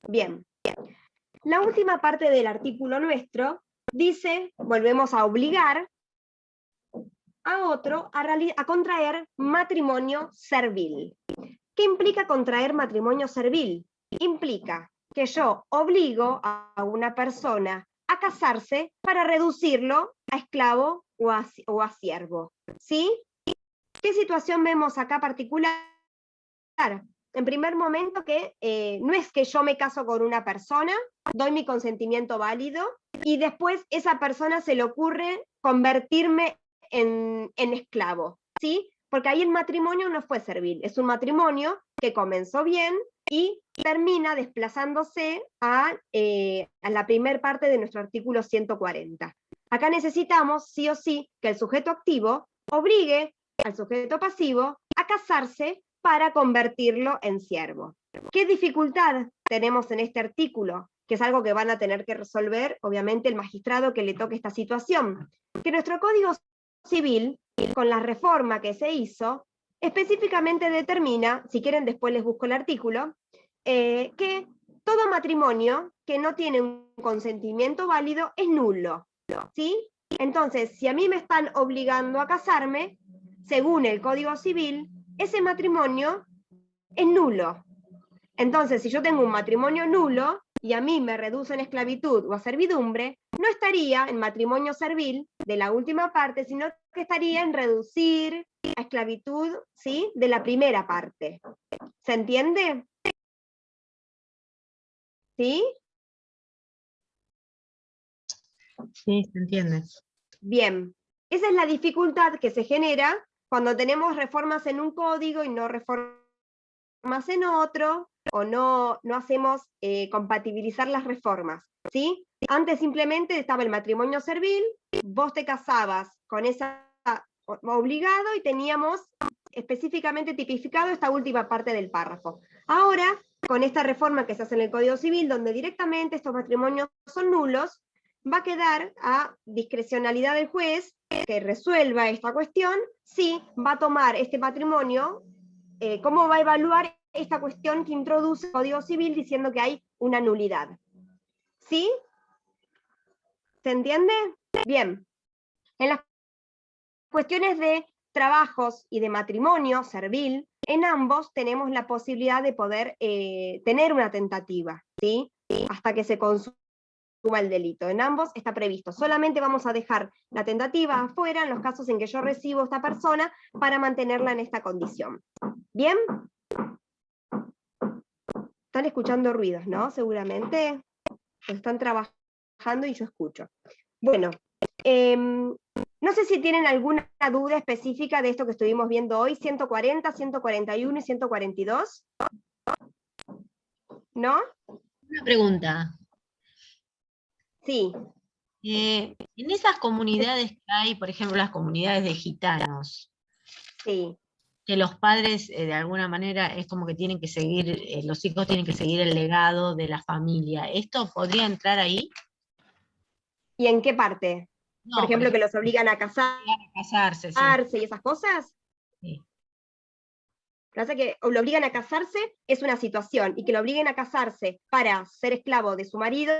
Bien. La última parte del artículo nuestro dice, volvemos a obligar a otro a contraer matrimonio servil. ¿Qué implica contraer matrimonio servil? Implica que yo obligo a una persona a casarse para reducirlo a esclavo o a siervo. ¿Sí? ¿Qué situación vemos acá particular? En primer momento que no es que yo me caso con una persona, doy mi consentimiento válido, y después esa persona se le ocurre convertirme en esclavo, ¿sí? Porque ahí el matrimonio no fue servil, es un matrimonio que comenzó bien y termina desplazándose a la primer parte de nuestro artículo 140. Acá necesitamos, sí o sí, que el sujeto activo obligue al sujeto pasivo a casarse para convertirlo en siervo. ¿Qué dificultad tenemos en este artículo? Que es algo que van a tener que resolver, obviamente, el magistrado que le toque esta situación. Que nuestro Código Civil, con la reforma que se hizo, específicamente determina, si quieren después les busco el artículo, que todo matrimonio que no tiene un consentimiento válido es nulo. ¿Sí? Entonces, si a mí me están obligando a casarme, según el Código Civil, ese matrimonio es nulo. Entonces, si yo tengo un matrimonio nulo y a mí me reducen a esclavitud o a servidumbre, no estaría en matrimonio servil de la última parte, sino que estaría en reducir a esclavitud, ¿sí?, de la primera parte. ¿Se entiende? ¿Sí? Sí, se entiende. Bien. Esa es la dificultad que se genera cuando tenemos reformas en un código y no reformas en otro, o no hacemos compatibilizar las reformas, ¿sí? Antes simplemente estaba el matrimonio servil, vos te casabas con esa obligado y teníamos específicamente tipificado esta última parte del párrafo. Ahora, con esta reforma que se hace en el Código Civil, donde directamente estos matrimonios son nulos, va a quedar a discrecionalidad del juez que resuelva esta cuestión, si va a tomar este matrimonio, cómo va a evaluar esta cuestión que introduce el Código Civil diciendo que hay una nulidad. ¿Sí? ¿Se entiende? Bien. En las cuestiones de trabajos y de matrimonio servil, en ambos tenemos la posibilidad de poder tener una tentativa, ¿sí? Hasta que se consuma el delito. En ambos está previsto. Solamente vamos a dejar la tentativa afuera en los casos en que yo recibo a esta persona para mantenerla en esta condición. ¿Bien? Están escuchando ruidos, ¿no? Seguramente están trabajando y yo escucho. Bueno, no sé si tienen alguna duda específica de esto que estuvimos viendo hoy, 140, 141 y 142. ¿No? Una pregunta. Sí. En esas comunidades que hay, por ejemplo, las comunidades de gitanos, sí, que los padres de alguna manera es como que tienen que seguir, los hijos tienen que seguir el legado de la familia, ¿esto podría entrar ahí? ¿Y en qué parte? No, por ejemplo, que los obligan a casarse, sí. Y esas cosas. Sí. Pasa que lo obligan a casarse es una situación, y que lo obliguen a casarse para ser esclavo de su marido,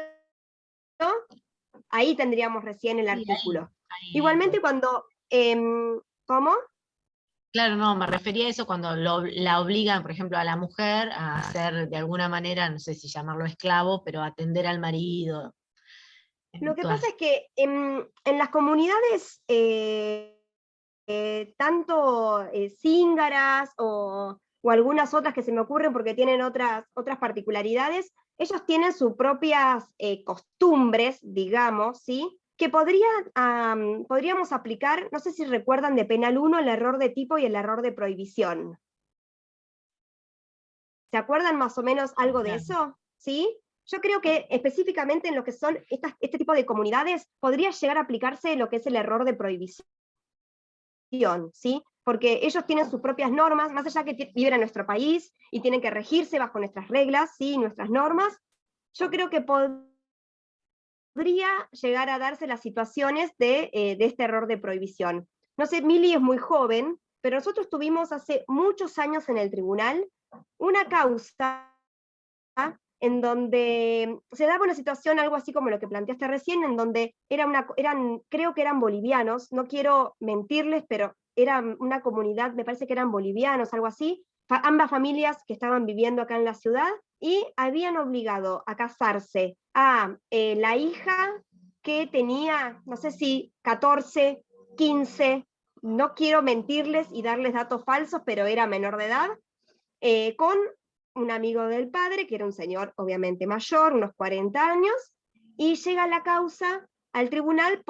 ahí tendríamos recién el artículo. Ahí. Igualmente cuando, ¿cómo? Claro, no, me refería a eso cuando la obligan, por ejemplo, a la mujer a ser de alguna manera, no sé si llamarlo esclavo, pero atender al marido. Lo que Todas- pasa es que en las comunidades, tanto cíngaras o algunas otras que se me ocurren porque tienen otras particularidades, ellos tienen sus propias costumbres, digamos, ¿sí? Que podríamos aplicar, no sé si recuerdan de Penal 1, el error de tipo y el error de prohibición. ¿Se acuerdan más o menos algo de eso? ¿Sí? Yo creo que específicamente en lo que son este tipo de comunidades podría llegar a aplicarse lo que es el error de prohibición, ¿sí? Porque ellos tienen sus propias normas, más allá que viven en nuestro país y tienen que regirse bajo nuestras reglas, ¿sí? Nuestras normas. Yo creo que podría llegar a darse las situaciones de este error de prohibición. No sé, Mili es muy joven, pero nosotros tuvimos hace muchos años en el tribunal una causa en donde se daba una situación algo así como lo que planteaste recién, en donde creo que eran bolivianos, no quiero mentirles, pero era una comunidad, me parece que eran bolivianos, algo así, ambas familias que estaban viviendo acá en la ciudad, y habían obligado a casarse a la hija que tenía, no sé si 14, 15, no quiero mentirles y darles datos falsos, pero era menor de edad, con un amigo del padre, que era un señor obviamente mayor, unos 40 años, y llega la causa al tribunal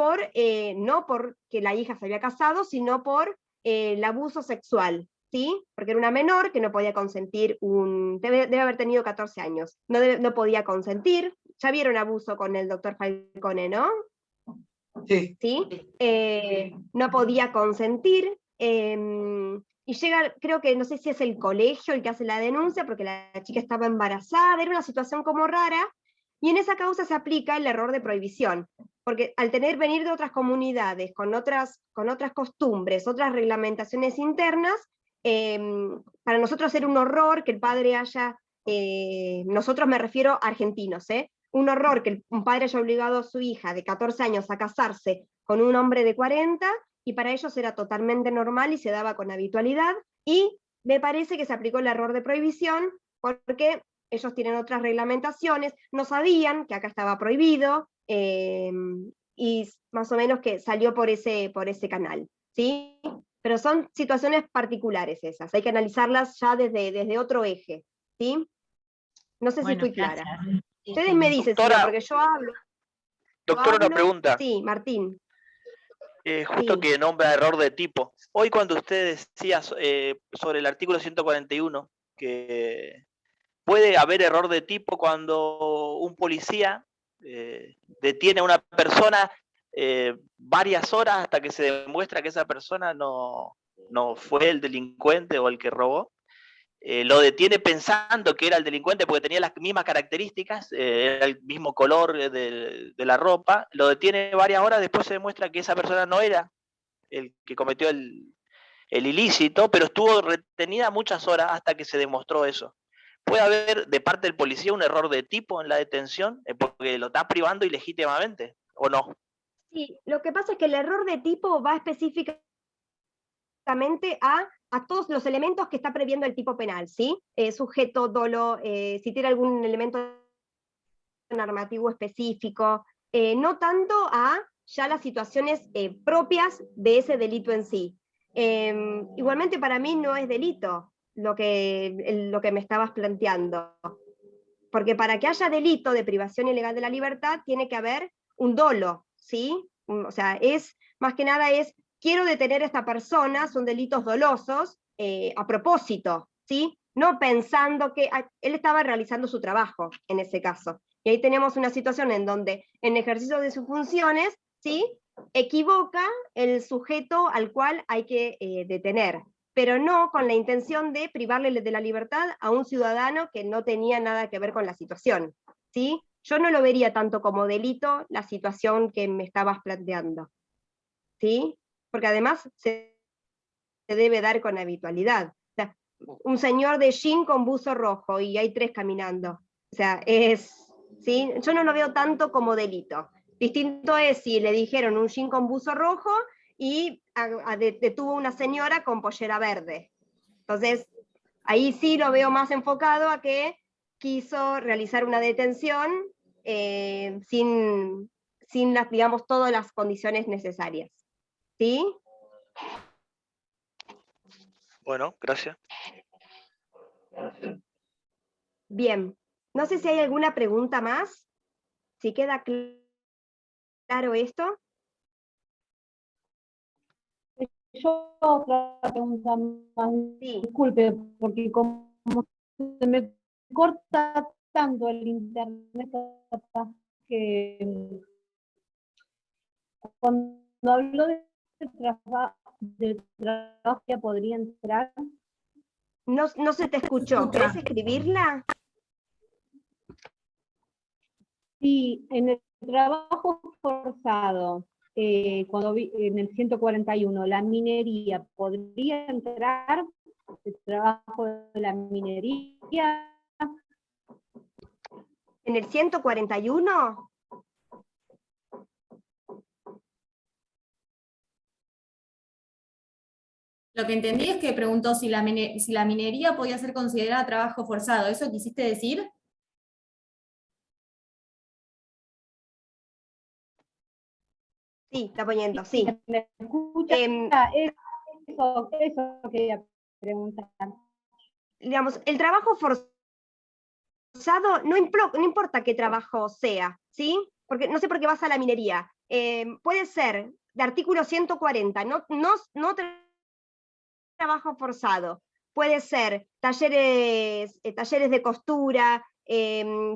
no porque la hija se había casado, sino por el abuso sexual, ¿sí? Porque era una menor que no podía consentir, debe haber tenido 14 años, no podía consentir. Ya vieron abuso con el doctor Falcone, ¿no? Sí. ¿Sí? No podía consentir, y llega, creo que no sé si es el colegio el que hace la denuncia, porque la chica estaba embarazada, era una situación como rara, y en esa causa se aplica el error de prohibición, porque al venir de otras comunidades, con otras costumbres, otras reglamentaciones internas, para nosotros era un horror que el padre haya, nosotros me refiero a argentinos, un horror que un padre haya obligado a su hija de 14 años a casarse con un hombre de 40, y para ellos era totalmente normal y se daba con habitualidad, y me parece que se aplicó el error de prohibición, porque ellos tienen otras reglamentaciones, no sabían que acá estaba prohibido, y más o menos que salió por ese canal, ¿sí? Pero son situaciones particulares esas, hay que analizarlas ya desde otro eje, ¿sí? No sé si fui clara. Ustedes me dicen, si no, Doctora, porque yo hablo. Doctora, una pregunta. Sí, Martín. Justo Sí. que nombra error de tipo. Hoy cuando usted decía sobre el artículo 141, que puede haber error de tipo cuando un policía detiene a una persona varias horas hasta que se demuestra que esa persona no fue el delincuente o el que robó. Lo detiene pensando que era el delincuente porque tenía las mismas características, era el mismo color de la ropa, lo detiene varias horas, después se demuestra que esa persona no era el que cometió el ilícito, pero estuvo retenida muchas horas hasta que se demostró eso. ¿Puede haber de parte del policía un error de tipo en la detención porque lo está privando ilegítimamente o no? Sí, lo que pasa es que el error de tipo va específicamente a todos los elementos que está previendo el tipo penal, ¿sí? Sujeto, dolo, si tiene algún elemento normativo específico, no tanto a ya las situaciones propias de ese delito en sí. Igualmente para mí no es delito lo que me estabas planteando, porque para que haya delito de privación ilegal de la libertad tiene que haber un dolo, ¿sí? O sea, más que nada quiero detener a esta persona, son delitos dolosos, a propósito, ¿sí? No pensando que él estaba realizando su trabajo en ese caso. Y ahí tenemos una situación en donde, en ejercicio de sus funciones, ¿sí? Equivoca el sujeto al cual hay que detener, pero no con la intención de privarle de la libertad a un ciudadano que no tenía nada que ver con la situación, ¿sí? Yo no lo vería tanto como delito la situación que me estabas planteando, ¿sí? Porque además se debe dar con habitualidad. O sea, un señor de jean con buzo rojo y hay 3 caminando. O sea, ¿sí? Yo no lo veo tanto como delito. Distinto es si le dijeron un jean con buzo rojo y detuvo una señora con pollera verde. Entonces, ahí sí lo veo más enfocado a que quiso realizar una detención sin las, digamos, todas las condiciones necesarias. ¿Sí? Bueno, gracias. Bien. No sé si hay alguna pregunta más. Si queda claro esto. Yo otra pregunta más, Sí. disculpe, porque como se me corta tanto el internet capaz que cuando hablo de trabajo ya podría entrar. No se te escuchó. ¿Querés escribirla? Sí, en el trabajo forzado, cuando vi en el 141, la minería, ¿podría entrar el trabajo de la minería? ¿En el 141? Lo que entendí es que preguntó si la minería podía ser considerada trabajo forzado. ¿Eso quisiste decir? Sí, está poniendo, sí. ¿Me escucha? Eso quería preguntar. Digamos, el trabajo forzado no importa qué trabajo sea, ¿sí? Porque no sé por qué vas a la minería. Puede ser de artículo 140, no trabajo forzado. Puede ser talleres de costura,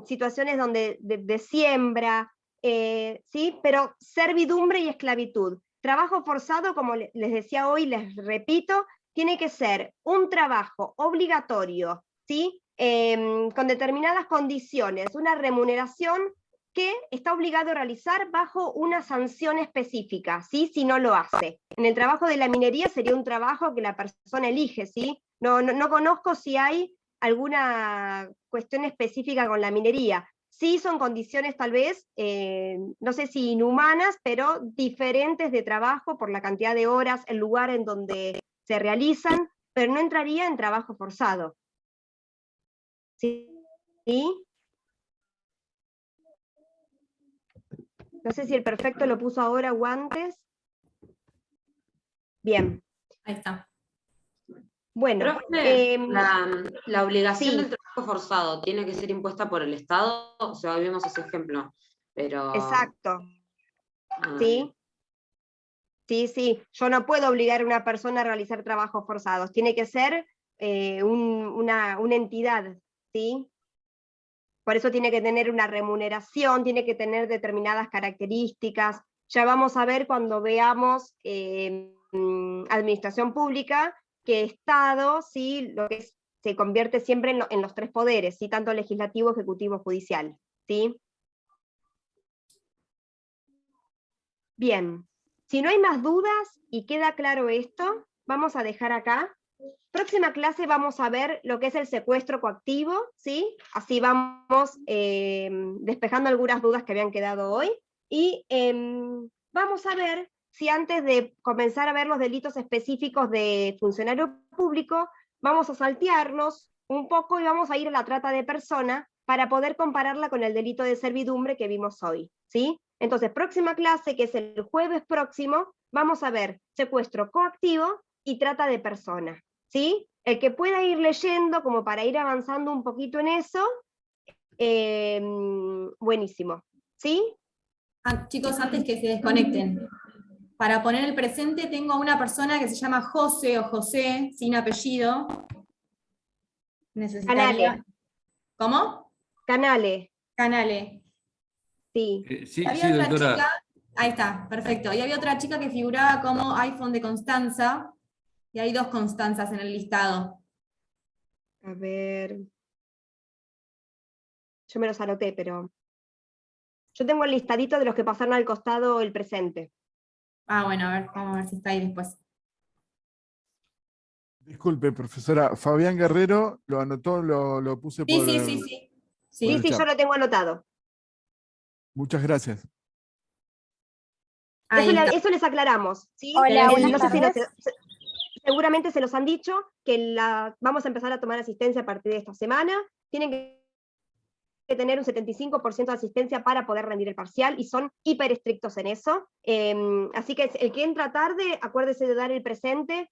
situaciones de siembra, ¿sí? Pero servidumbre y esclavitud. Trabajo forzado, como les decía hoy, les repito, tiene que ser un trabajo obligatorio, ¿sí? Con determinadas condiciones, una remuneración que está obligado a realizar bajo una sanción específica, ¿sí? Si no lo hace. En el trabajo de la minería sería un trabajo que la persona elige, ¿sí? No conozco si hay alguna cuestión específica con la minería. Sí son condiciones tal vez, no sé si inhumanas, pero diferentes de trabajo por la cantidad de horas, el lugar en donde se realizan, pero no entraría en trabajo forzado. ¿Sí? No sé si el perfecto lo puso ahora o antes. Bien. Ahí está. Bueno, Profe, la obligación sí. del trabajo forzado tiene que ser impuesta por el Estado, o sea, hoy vimos ese ejemplo, pero... Exacto. Sí. Sí, yo no puedo obligar a una persona a realizar trabajos forzados, tiene que ser una entidad, ¿sí? Por eso tiene que tener una remuneración, tiene que tener determinadas características. Ya vamos a ver cuando veamos administración pública, que Estado, ¿sí? Lo que se convierte siempre en los tres poderes, ¿sí? Tanto legislativo, ejecutivo, judicial, ¿sí? Bien. Si no hay más dudas y queda claro esto, vamos a dejar acá. Próxima clase vamos a ver lo que es el secuestro coactivo, ¿sí? Así vamos despejando algunas dudas que habían quedado hoy. Y vamos a ver si antes de comenzar a ver los delitos específicos de funcionario público, vamos a saltearnos un poco y vamos a ir a la trata de persona para poder compararla con el delito de servidumbre que vimos hoy, ¿sí? Entonces, próxima clase, que es el jueves próximo, vamos a ver secuestro coactivo y trata de persona, ¿sí? El que pueda ir leyendo como para ir avanzando un poquito en eso, buenísimo, ¿sí? Chicos, antes que se desconecten, para poner el presente tengo a una persona que se llama José o José, sin apellido. Necesitaría... Canale. ¿Cómo? Canale. Canale. Sí. Sí, Había otra doctora. chica, ahí está, perfecto. Y había otra chica que figuraba como iPhone de Constanza, y hay dos Constanzas en el listado. A ver. Yo me los anoté, pero... Yo tengo el listadito de los que pasaron al costado el presente. Ah, bueno, vamos a ver si está ahí después. Disculpe, profesora. Fabián Guerrero lo anotó, lo puse por, Sí. Sí, el chat. yo lo tengo anotado. Muchas gracias. Ahí está. Eso les aclaramos, ¿sí? Hola, buenas No sé si tardes. seguramente se los han dicho que vamos a empezar a tomar asistencia a partir de esta semana. Tienen que tener un 75% de asistencia para poder rendir el parcial y son hiper estrictos en eso. Así que el que entra tarde, acuérdese de dar el presente,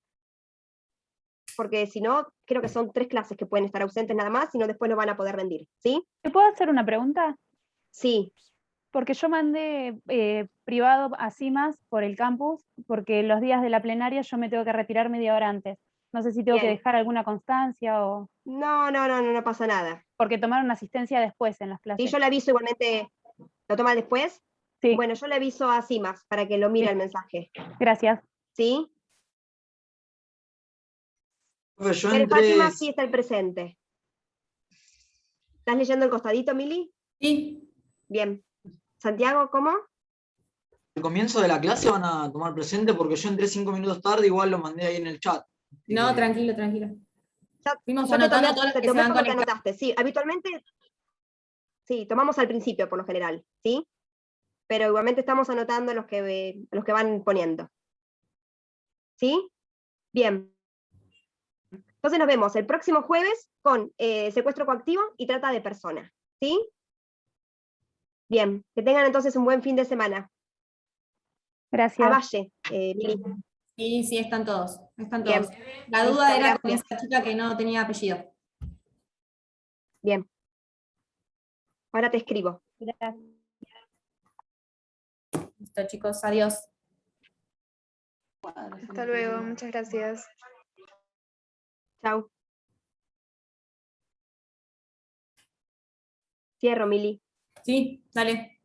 porque si no, creo que son 3 clases que pueden estar ausentes nada más, si no después no van a poder rendir, ¿sí? ¿Te puedo hacer una pregunta? Sí. Porque yo mandé privado a CIMAS por el campus, porque los días de la plenaria yo me tengo que retirar media hora antes. No sé si tengo que Bien. dejar alguna constancia o... No pasa nada. Porque tomaron asistencia después en las clases. Sí, yo le aviso igualmente, ¿lo toma después? Sí. Bueno, yo le aviso a CIMAS para que lo mire el mensaje. Gracias. ¿Sí? Profe, yo Pero entré. Fátima sí está el presente. ¿Estás leyendo el costadito, Mili? Sí. Bien. Santiago, ¿cómo? Al comienzo de la clase van a tomar presente porque yo entré 5 minutos tarde, igual lo mandé ahí en el chat. No, tranquilo, tranquilo. Fuimos Yo anotando a todas las te que se tomé van por lo que conectando. anotaste. Sí, habitualmente, sí, tomamos al principio por lo general, ¿sí? Pero igualmente estamos anotando los que van poniendo. ¿Sí? Bien. Entonces nos vemos el próximo jueves con secuestro coactivo y trata de personas. ¿Sí? Bien. Que tengan entonces un buen fin de semana. Gracias. A Valle, Mili. Sí, están todos. Están Bien. todos. La Listo, duda era con gracias. esa chica que no tenía apellido. Bien. Ahora te escribo. Gracias. Listo, chicos, adiós. Hasta luego, muchas gracias. Chau. Cierro, Mili. Sí, dale.